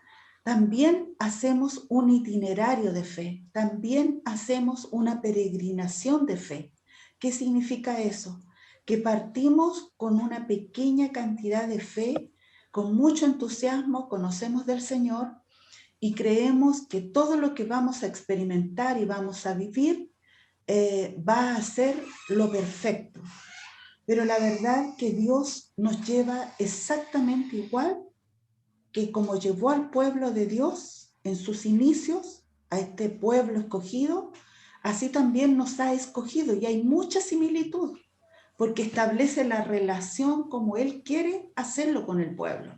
también hacemos un itinerario de fe, también hacemos una peregrinación de fe. ¿Qué significa eso? Que partimos con una pequeña cantidad de fe, con mucho entusiasmo, conocemos del Señor y creemos que todo lo que vamos a experimentar y vamos a vivir va a ser lo perfecto. Pero la verdad que Dios nos lleva exactamente igual que como llevó al pueblo de Dios en sus inicios, a este pueblo escogido, así también nos ha escogido y hay mucha similitud, porque establece la relación como Él quiere hacerlo con el pueblo.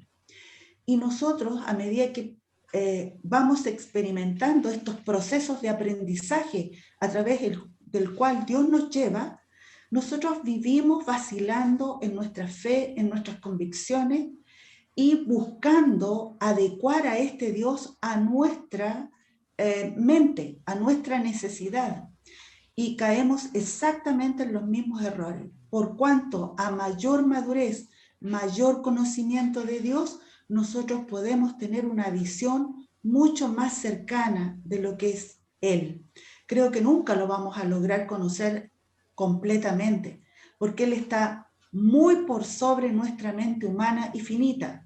Y nosotros, a medida que vamos experimentando estos procesos de aprendizaje a través del cual Dios nos lleva, nosotros vivimos vacilando en nuestra fe, en nuestras convicciones y buscando adecuar a este Dios a nuestra mente, a nuestra necesidad. Y caemos exactamente en los mismos errores. Por cuanto a mayor madurez, mayor conocimiento de Dios, nosotros podemos tener una visión mucho más cercana de lo que es Él. Creo que nunca lo vamos a lograr conocer completamente, porque Él está muy por sobre nuestra mente humana y finita.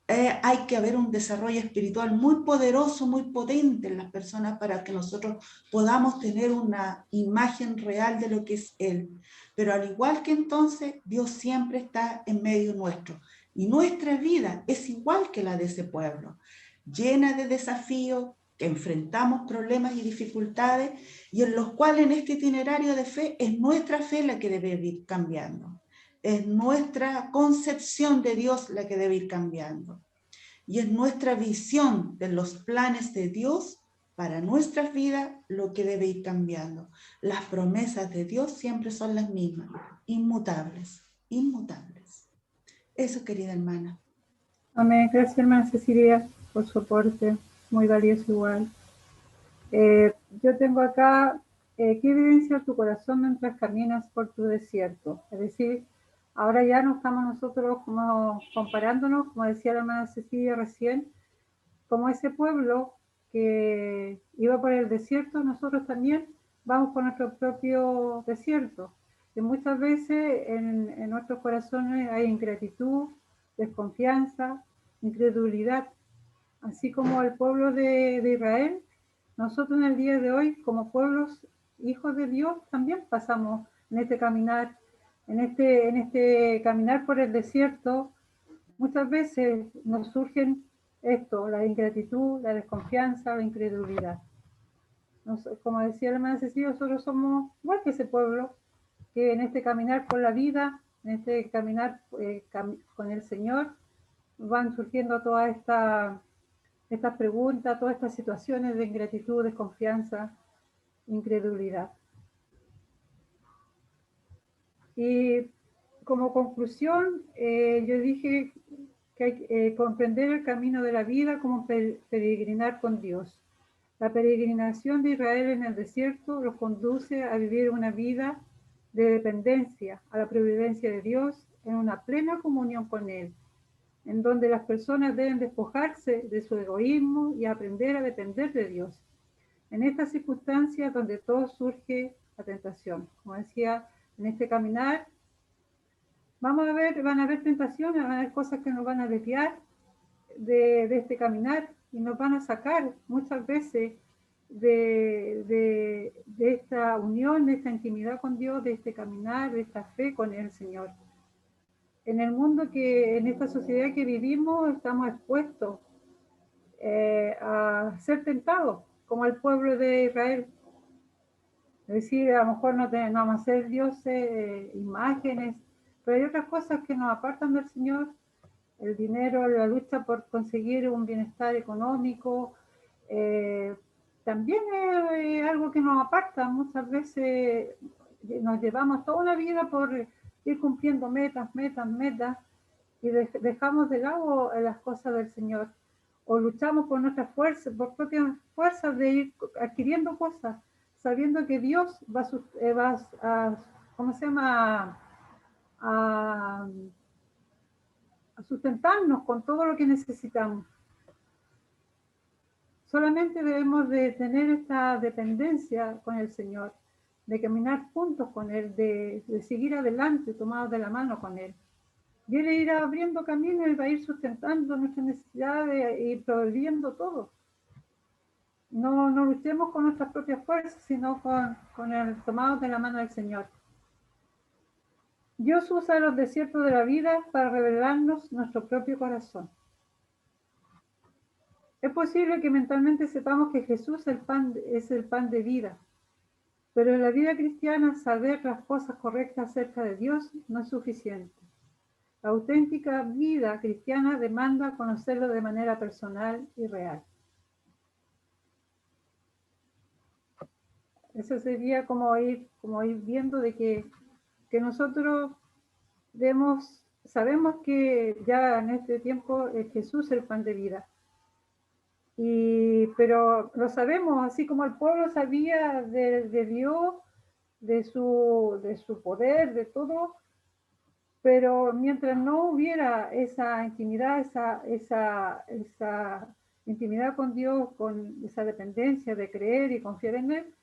Hay que haber un desarrollo espiritual muy poderoso, muy potente en las personas para que nosotros podamos tener una imagen real de lo que es Él. Pero al igual que entonces, Dios siempre está en medio nuestro. Y nuestra vida es igual que la de ese pueblo, llena de desafíos, que enfrentamos problemas y dificultades, y en los cuales en este itinerario de fe es nuestra fe la que debe ir cambiando. Es nuestra concepción de Dios la que debe ir cambiando. Y es nuestra visión de los planes de Dios para nuestras vidas lo que debe ir cambiando. Las promesas de Dios siempre son las mismas, inmutables, inmutables. Eso, querida hermana. Amén. Gracias, hermana Cecilia, por su aporte. Muy valioso igual. Yo tengo acá, ¿qué evidencia tu corazón mientras caminas por tu desierto? Es decir, ahora ya no estamos nosotros como comparándonos, como decía la hermana Cecilia recién, como ese pueblo que iba por el desierto, nosotros también vamos por nuestro propio desierto. Y muchas veces en nuestros corazones hay ingratitud, desconfianza, incredulidad. Así como el pueblo de Israel, nosotros en el día de hoy, como pueblos hijos de Dios, también pasamos en este caminar, en este caminar por el desierto. Muchas veces nos surgen esto, la ingratitud, la desconfianza, la incredulidad. Como decía la hermana Cecilia, nosotros somos igual que ese pueblo, que en este caminar por la vida, en este caminar con el Señor, van surgiendo todas estas preguntas, todas estas situaciones de ingratitud, desconfianza, incredulidad. Y como conclusión, yo dije que hay que comprender el camino de la vida como peregrinar con Dios. La peregrinación de Israel en el desierto los conduce a vivir una vida de dependencia a la providencia de Dios en una plena comunión con Él, en donde las personas deben despojarse de su egoísmo y aprender a depender de Dios. En estas circunstancias donde todo surge la tentación. Como decía, en este caminar van a haber tentaciones, van a haber cosas que nos van a desviar de este caminar y nos van a sacar muchas veces de esta unión, de esta intimidad con Dios, de este caminar, de esta fe con el Señor. En el mundo en esta sociedad que vivimos, estamos expuestos a ser tentados, como el pueblo de Israel. Es decir, a lo mejor no vamos a ser dioses, imágenes, pero hay otras cosas que nos apartan del Señor. El dinero, la lucha por conseguir un bienestar económico, también es algo que nos aparta. Muchas veces nos llevamos toda una vida por ir cumpliendo metas, y dejamos de lado las cosas del Señor. O luchamos por nuestras fuerzas, por propias fuerzas de ir adquiriendo cosas, sabiendo que Dios va a ¿cómo se llama? A sustentarnos con todo lo que necesitamos. Solamente debemos de tener esta dependencia con el Señor, de caminar juntos con Él, de seguir adelante, tomados de la mano con Él. Y Él irá abriendo caminos y va a ir sustentando nuestras necesidades y proveyendo todo. No luchemos con nuestras propias fuerzas, sino con el tomados de la mano del Señor. Dios usa los desiertos de la vida para revelarnos nuestro propio corazón. Es posible que mentalmente sepamos que Jesús es el pan de vida, pero en la vida cristiana saber las cosas correctas acerca de Dios no es suficiente. La auténtica vida cristiana demanda conocerlo de manera personal y real. Eso sería como ir viendo de que nosotros sabemos que ya en este tiempo es Jesús el pan de vida. Pero lo sabemos, así como el pueblo sabía de Dios, de su poder, de todo, pero mientras no hubiera esa intimidad, esa intimidad con Dios, con esa dependencia de creer y confiar en Él,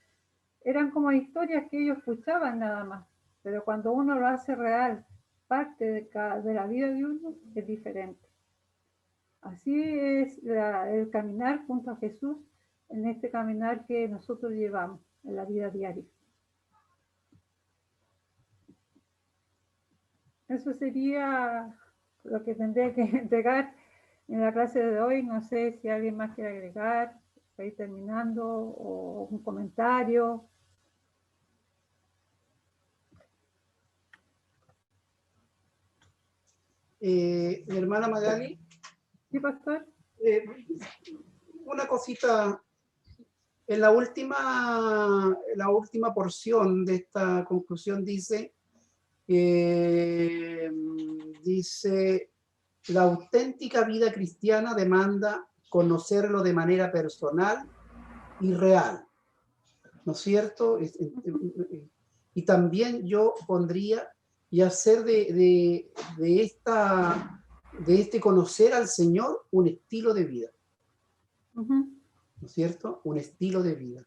eran como historias que ellos escuchaban nada más. Pero cuando uno lo hace real, parte de la vida de uno, es diferente. Así es el caminar junto a Jesús en este caminar que nosotros llevamos en la vida diaria. Eso sería lo que tendría que entregar en la clase de hoy. No sé si alguien más quiere agregar, para ir terminando, o un comentario. Hermana Magali. Sí, pastor. Una cosita, en la última porción de esta conclusión dice, la auténtica vida cristiana demanda conocerlo de manera personal y real, ¿no es cierto? Y también yo pondría y hacer de este conocer al Señor un estilo de vida. ¿No es cierto? Un estilo de vida.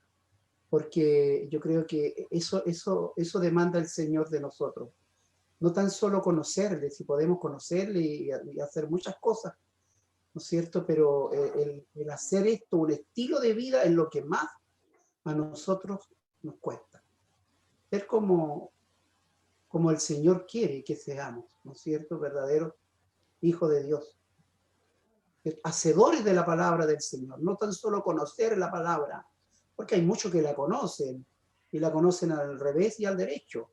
Porque yo creo que eso demanda el Señor de nosotros. No tan solo conocerle, si podemos conocerle y hacer muchas cosas, ¿no es cierto? Pero el hacer esto un estilo de vida es lo que más a nosotros nos cuesta. Ser como el Señor quiere que seamos, ¿no es cierto? Verdaderos hijos de Dios. Hacedores de la palabra del Señor, no tan solo conocer la palabra, porque hay muchos que la conocen, y la conocen al revés y al derecho,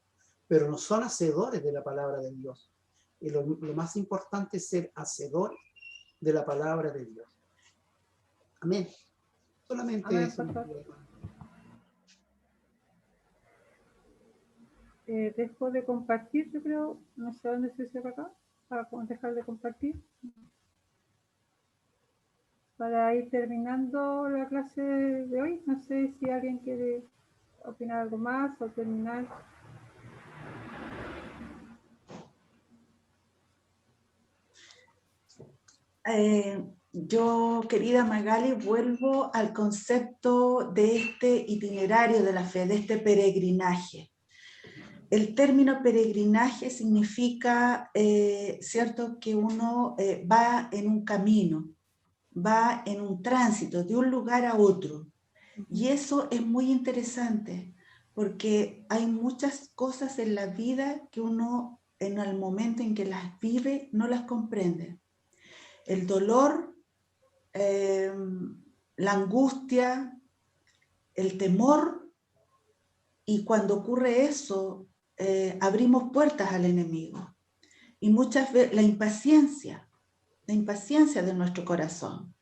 pero no son hacedores de la palabra de Dios. Y lo más importante es ser hacedores de la palabra de Dios. Amén. Solamente Amén, eso. Dejo de compartir, yo creo, no sé dónde se cierra acá, para dejar de compartir. Para ir terminando la clase de hoy, no sé si alguien quiere opinar algo más o terminar. Yo, querida Magali, vuelvo al concepto de este itinerario de la fe, de este peregrinaje. El término peregrinaje significa, ¿cierto?, que uno va en un camino, va en un tránsito de un lugar a otro. Y eso es muy interesante, porque hay muchas cosas en la vida que uno, en el momento en que las vive, no las comprende. El dolor, la angustia, el temor, y cuando ocurre eso, abrimos puertas al enemigo. Y muchas veces la impaciencia de nuestro corazón.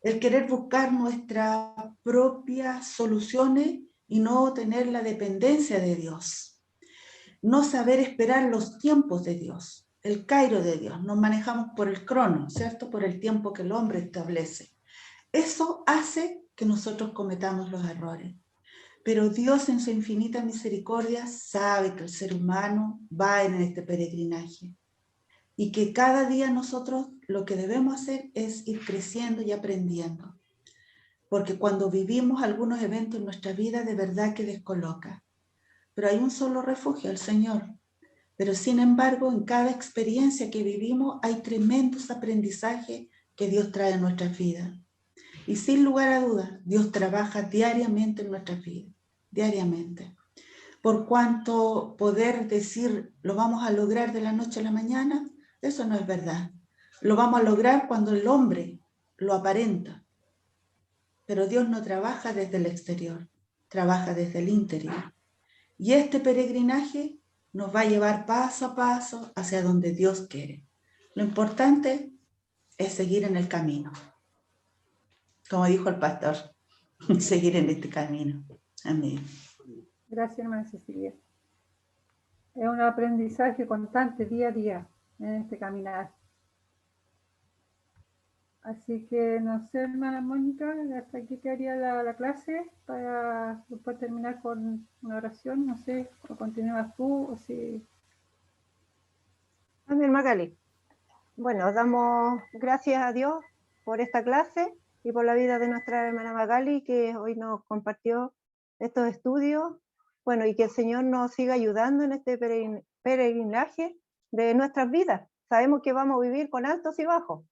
El querer buscar nuestras propias soluciones y no tener la dependencia de Dios. No saber esperar los tiempos de Dios, el cairo de Dios. Nos manejamos por el crono, ¿cierto? Por el tiempo que el hombre establece. Eso hace que nosotros cometamos los errores. Pero Dios en su infinita misericordia sabe que el ser humano va en este peregrinaje. Y que cada día nosotros lo que debemos hacer es ir creciendo y aprendiendo. Porque cuando vivimos algunos eventos en nuestra vida, de verdad que descoloca. Pero hay un solo refugio, el Señor. Pero sin embargo, en cada experiencia que vivimos hay tremendos aprendizajes que Dios trae a nuestras vidas. Y sin lugar a dudas, Dios trabaja diariamente en nuestras vidas. Diariamente. Por cuanto poder decir, lo vamos a lograr de la noche a la mañana, eso no es verdad. Lo vamos a lograr cuando el hombre lo aparenta. Pero Dios no trabaja desde el exterior, trabaja desde el interior. Y este peregrinaje nos va a llevar paso a paso hacia donde Dios quiere. Lo importante es seguir en el camino. Como dijo el pastor, seguir en este camino. Amén. Gracias, hermana Cecilia. Es un aprendizaje constante, día a día, en este caminar. Así que, no sé, hermana Mónica, hasta aquí quedaría la clase para después terminar con una oración. No sé, o continúas tú o si... Amén, Magali. Bueno, damos gracias a Dios por esta clase y por la vida de nuestra hermana Magali, que hoy nos compartió estos estudios. Bueno, y que el Señor nos siga ayudando en este peregrinaje de nuestras vidas. Sabemos que vamos a vivir con altos y bajos.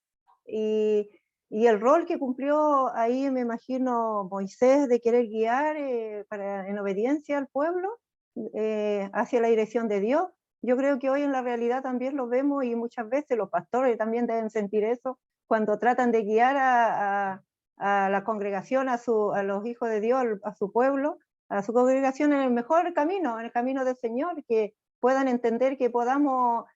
Y el rol que cumplió ahí, me imagino, Moisés, de querer guiar en obediencia al pueblo hacia la dirección de Dios, yo creo que hoy en la realidad también lo vemos, y muchas veces los pastores también deben sentir eso cuando tratan de guiar a la congregación, a los hijos de Dios, a su pueblo, a su congregación en el mejor camino, en el camino del Señor, que puedan entender, que podamos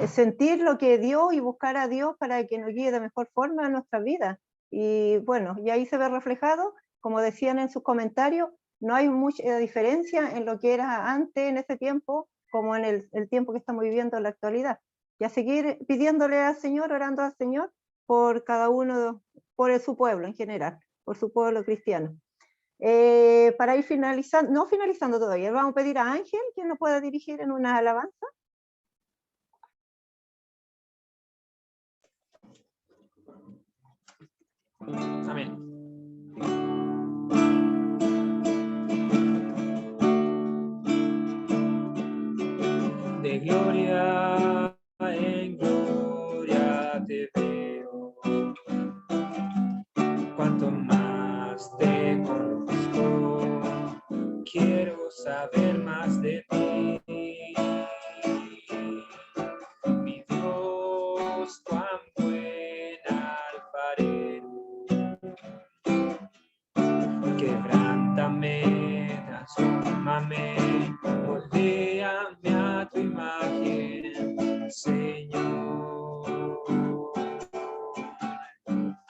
sentir lo que Dios y buscar a Dios para que nos guíe de mejor forma en nuestra vida. Y bueno, y ahí se ve reflejado, como decían en sus comentarios, no hay mucha diferencia en lo que era antes, en ese tiempo, como en el tiempo que estamos viviendo en la actualidad. Y a seguir pidiéndole al Señor, orando al Señor por cada uno, por su pueblo en general, por su pueblo cristiano. Para ir finalizando, no finalizando todavía, vamos a pedir a Ángel que nos pueda dirigir en una alabanza. Amén. De gloria en gloria te veo, cuanto más te conozco, quiero saber más de ti. Mi Dios, cuán buen alfarero, quebrántame, transfórmame, moldéame a tu imagen, Señor.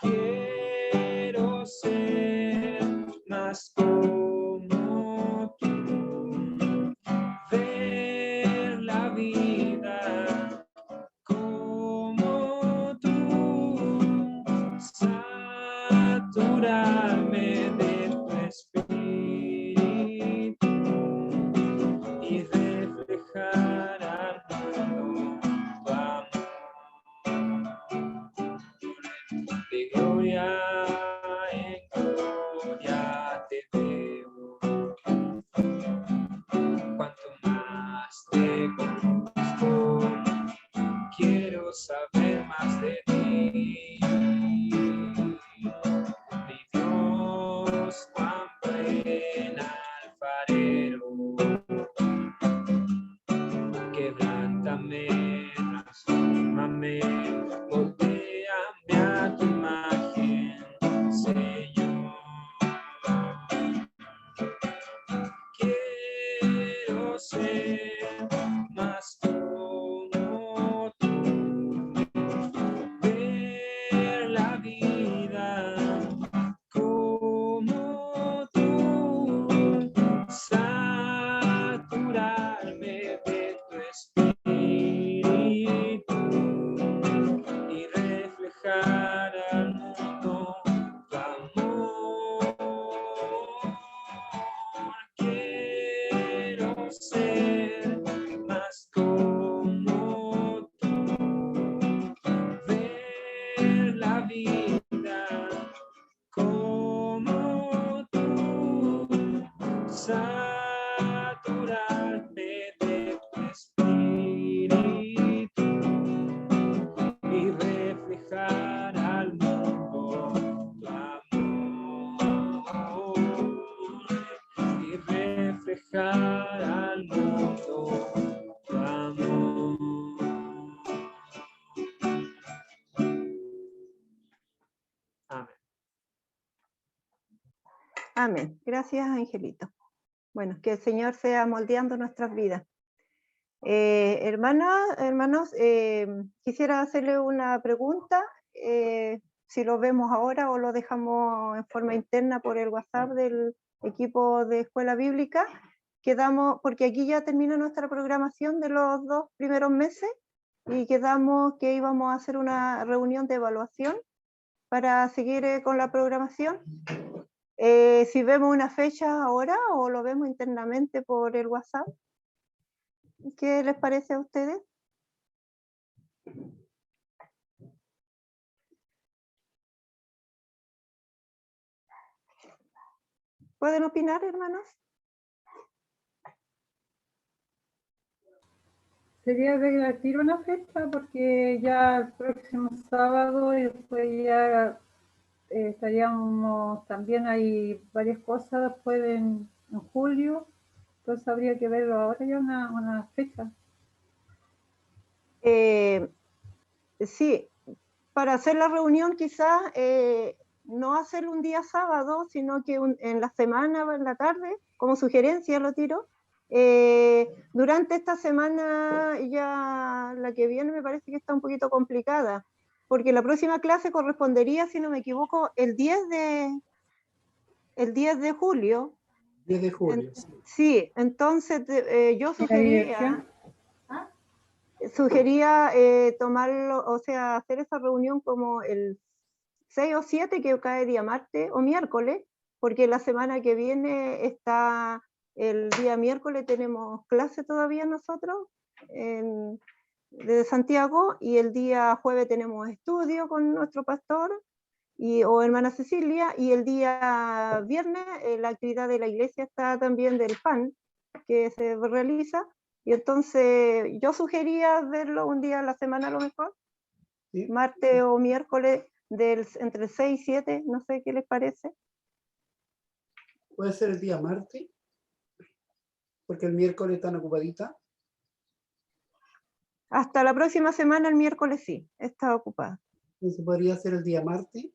Quiero ser más como tú, ver la vida como tú, saturarme de tu espíritu. Dios, cuán buen alfarero. Quebrántame, transfórmame, moldeame a tu imagen, Señor. Quiero ser más como tú, ver la vida como tú, saturarme de tu espíritu y reflejar al mundo tu amor. Quiero ser más como tú, ver la vida como tú, saturarme de tu espíritu y reflejar al mundo tu amor, y reflejar al mundo tu amor. Amén. Amén. Gracias, Angelito. Bueno, que el Señor sea moldeando nuestras vidas. Hermanos, quisiera hacerle una pregunta, si lo vemos ahora o lo dejamos en forma interna por el WhatsApp del equipo de Escuela Bíblica. Quedamos, porque aquí ya termina nuestra programación de los 2 primeros meses y quedamos que íbamos a hacer una reunión de evaluación para seguir con la programación. Si vemos una fecha ahora o lo vemos internamente por el WhatsApp. ¿Qué les parece a ustedes? ¿Pueden opinar, hermanos? Sería debatir una fecha porque ya el próximo sábado y después ya estaríamos, también hay varias cosas después en julio, entonces habría que verlo ahora ya una fecha. Sí, para hacer la reunión quizás no hacer un día sábado, sino que en la semana o en la tarde, como sugerencia lo tiro. Durante esta semana, ya la que viene me parece que está un poquito complicada, porque la próxima clase correspondería, si no me equivoco, el 10 de julio. 10 de julio. Sí, entonces yo sugería tomarlo, o sea, hacer esa reunión como el 6 o 7, que cae día martes o miércoles, porque la semana que viene está, el día miércoles tenemos clase todavía nosotros desde Santiago, y el día jueves tenemos estudio con nuestro pastor o hermana Cecilia, y el día viernes la actividad de la iglesia está también del PAN que se realiza. Y entonces yo sugería verlo un día a la semana a lo mejor, ¿Sí? Martes o miércoles, entre 6 y 7, no sé qué les parece. Puede ser el día martes, porque el miércoles están ocupaditas. Hasta la próxima semana, el miércoles sí, está ocupada. Entonces podría ser el día martes.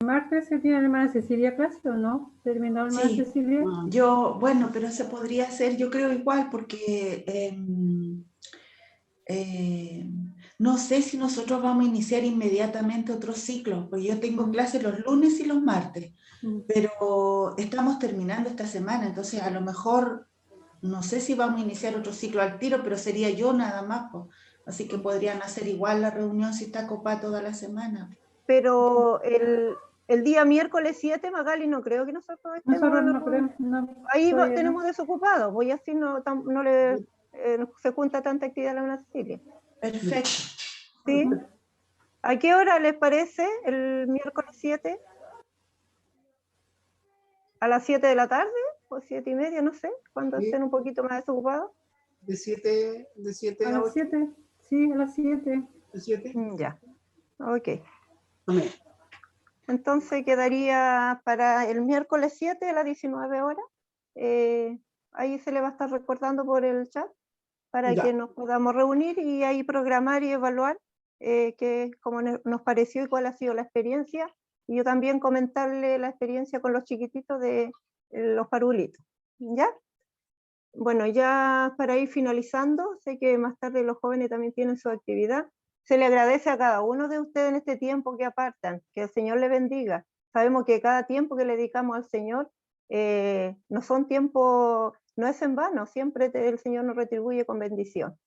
¿Martes se tiene la hermana Cecilia clase o no? ¿Terminó la hermana Sí. Cecilia? Yo, bueno, pero se podría hacer, yo creo igual, porque no sé si nosotros vamos a iniciar inmediatamente otro ciclo, porque yo tengo clases los lunes y los martes, pero estamos terminando esta semana, entonces a lo mejor, no sé si vamos a iniciar otro ciclo al tiro, pero sería yo nada más, pues. Así que podrían hacer igual la reunión si está copada toda la semana. Pero el día miércoles 7, Magali, no creo que nosotros estemos. Nosotros no creemos, no, ahí tenemos desocupados, voy así no le se junta tanta actividad a la una Cecilia. Perfecto. ¿Sí? ¿A qué hora les parece el miércoles 7? ¿A las 7 de la tarde? ¿O 7:30? No sé, cuando Sí. estén un poquito más desocupados. De 7 a a las 8. 7, sí, a las 7. ¿De 7? Ya, ok. Amén. entonces quedaría para el miércoles 7 a las 19 horas. Ahí se le va a estar recordando por el chat para Ya. que nos podamos reunir y ahí programar y evaluar cómo nos pareció y cuál ha sido la experiencia. Y yo también comentarle la experiencia con los chiquititos de los parulitos. ¿Ya? Bueno, ya para ir finalizando, sé que más tarde los jóvenes también tienen su actividad. Se le agradece a cada uno de ustedes en este tiempo que apartan, que el Señor le bendiga. Sabemos que cada tiempo que le dedicamos al Señor no son tiempos, no es en vano, siempre el Señor nos retribuye con bendición.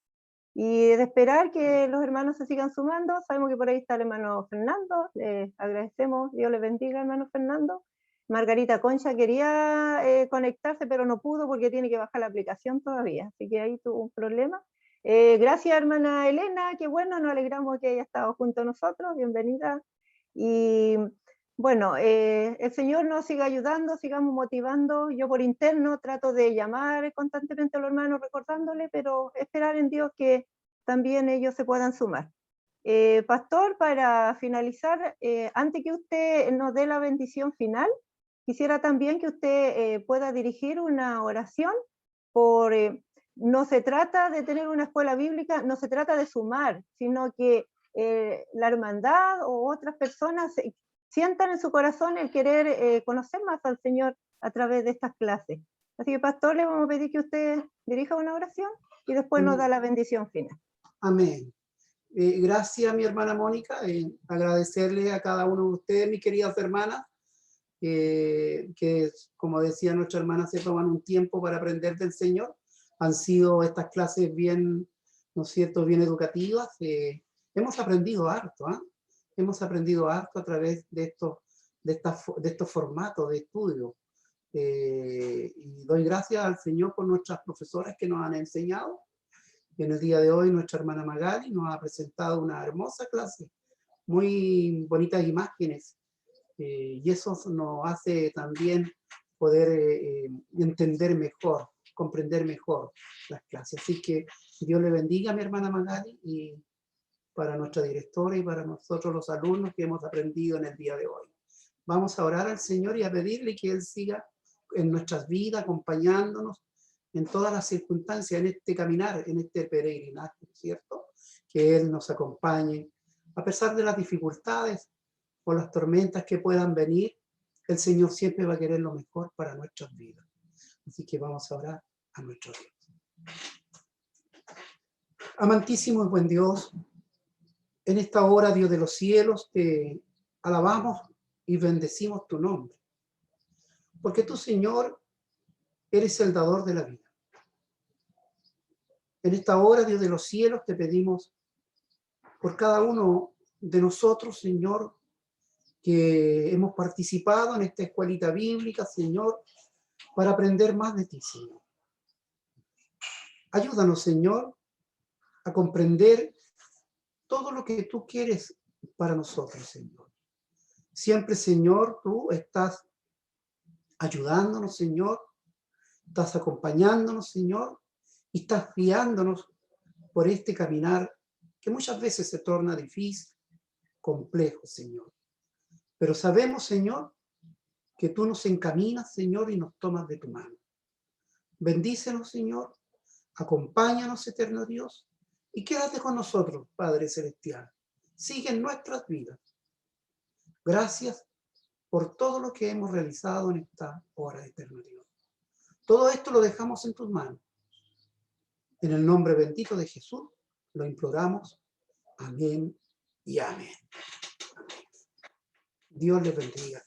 Y de esperar que los hermanos se sigan sumando, sabemos que por ahí está el hermano Fernando, le agradecemos, Dios le bendiga, hermano Fernando. Margarita Concha quería conectarse, pero no pudo porque tiene que bajar la aplicación todavía, así que ahí tuvo un problema. Gracias, hermana Elena, qué bueno, nos alegramos que haya estado junto a nosotros, bienvenida. Y bueno, el Señor nos siga ayudando, sigamos motivando. Yo por interno trato de llamar constantemente a los hermanos recordándole, pero esperar en Dios que también ellos se puedan sumar. Pastor, para finalizar, antes que usted nos dé la bendición final, quisiera también que usted pueda dirigir una oración por... no se trata de tener una escuela bíblica, no se trata de sumar, sino que la hermandad o otras personas sientan en su corazón el querer conocer más al Señor a través de estas clases. Así que, pastor, le vamos a pedir que usted dirija una oración y después nos da la bendición final. Amén. Gracias, mi hermana Mónica. Agradecerle a cada uno de ustedes, mis queridas hermanas, que, como decía nuestra hermana, se toman un tiempo para aprender del Señor. Han sido estas clases bien, ¿no es cierto?, bien educativas. Hemos aprendido harto, ¿eh? Hemos aprendido harto a través de estos formatos de estudio. Y doy gracias al Señor por nuestras profesoras que nos han enseñado. En el día de hoy nuestra hermana Magali nos ha presentado una hermosa clase, muy bonitas imágenes, y eso nos hace también poder entender mejor, comprender mejor las clases. Así que Dios le bendiga a mi hermana Magali, y para nuestra directora y para nosotros los alumnos que hemos aprendido en el día de hoy. Vamos a orar al Señor y a pedirle que Él siga en nuestras vidas, acompañándonos en todas las circunstancias, en este caminar, en este peregrinaje, ¿cierto? Que Él nos acompañe. A pesar de las dificultades o las tormentas que puedan venir, el Señor siempre va a querer lo mejor para nuestras vidas. Así que vamos a orar a nuestro Dios. Amantísimo y buen Dios, en esta hora, Dios de los cielos, te alabamos y bendecimos tu nombre. Porque tú, Señor, eres el dador de la vida. En esta hora, Dios de los cielos, te pedimos por cada uno de nosotros, Señor, que hemos participado en esta escuelita bíblica, Señor, para aprender más de ti, Señor. Ayúdanos, Señor, a comprender todo lo que tú quieres para nosotros, Señor. Siempre, Señor, tú estás ayudándonos, Señor, estás acompañándonos, Señor, y estás guiándonos por este caminar que muchas veces se torna difícil, complejo, Señor. Pero sabemos, Señor, que tú nos encaminas, Señor, y nos tomas de tu mano. Bendícenos, Señor, acompáñanos, eterno Dios, y quédate con nosotros, Padre Celestial. Sigue en nuestras vidas. Gracias por todo lo que hemos realizado en esta hora, eterno Dios. Todo esto lo dejamos en tus manos. En el nombre bendito de Jesús lo imploramos. Amén y amén. Amén. Dios les bendiga.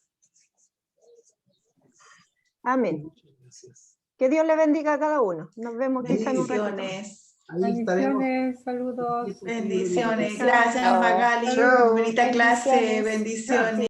Amén. Muchas gracias. Que Dios le bendiga a cada uno. Nos vemos quizá en un ratito. Bendiciones. Ahí estaremos. Bendiciones, saludos. Bendiciones. Chao. Gracias, Magali. Chao. Bonita clase. Bendiciones. Bendiciones.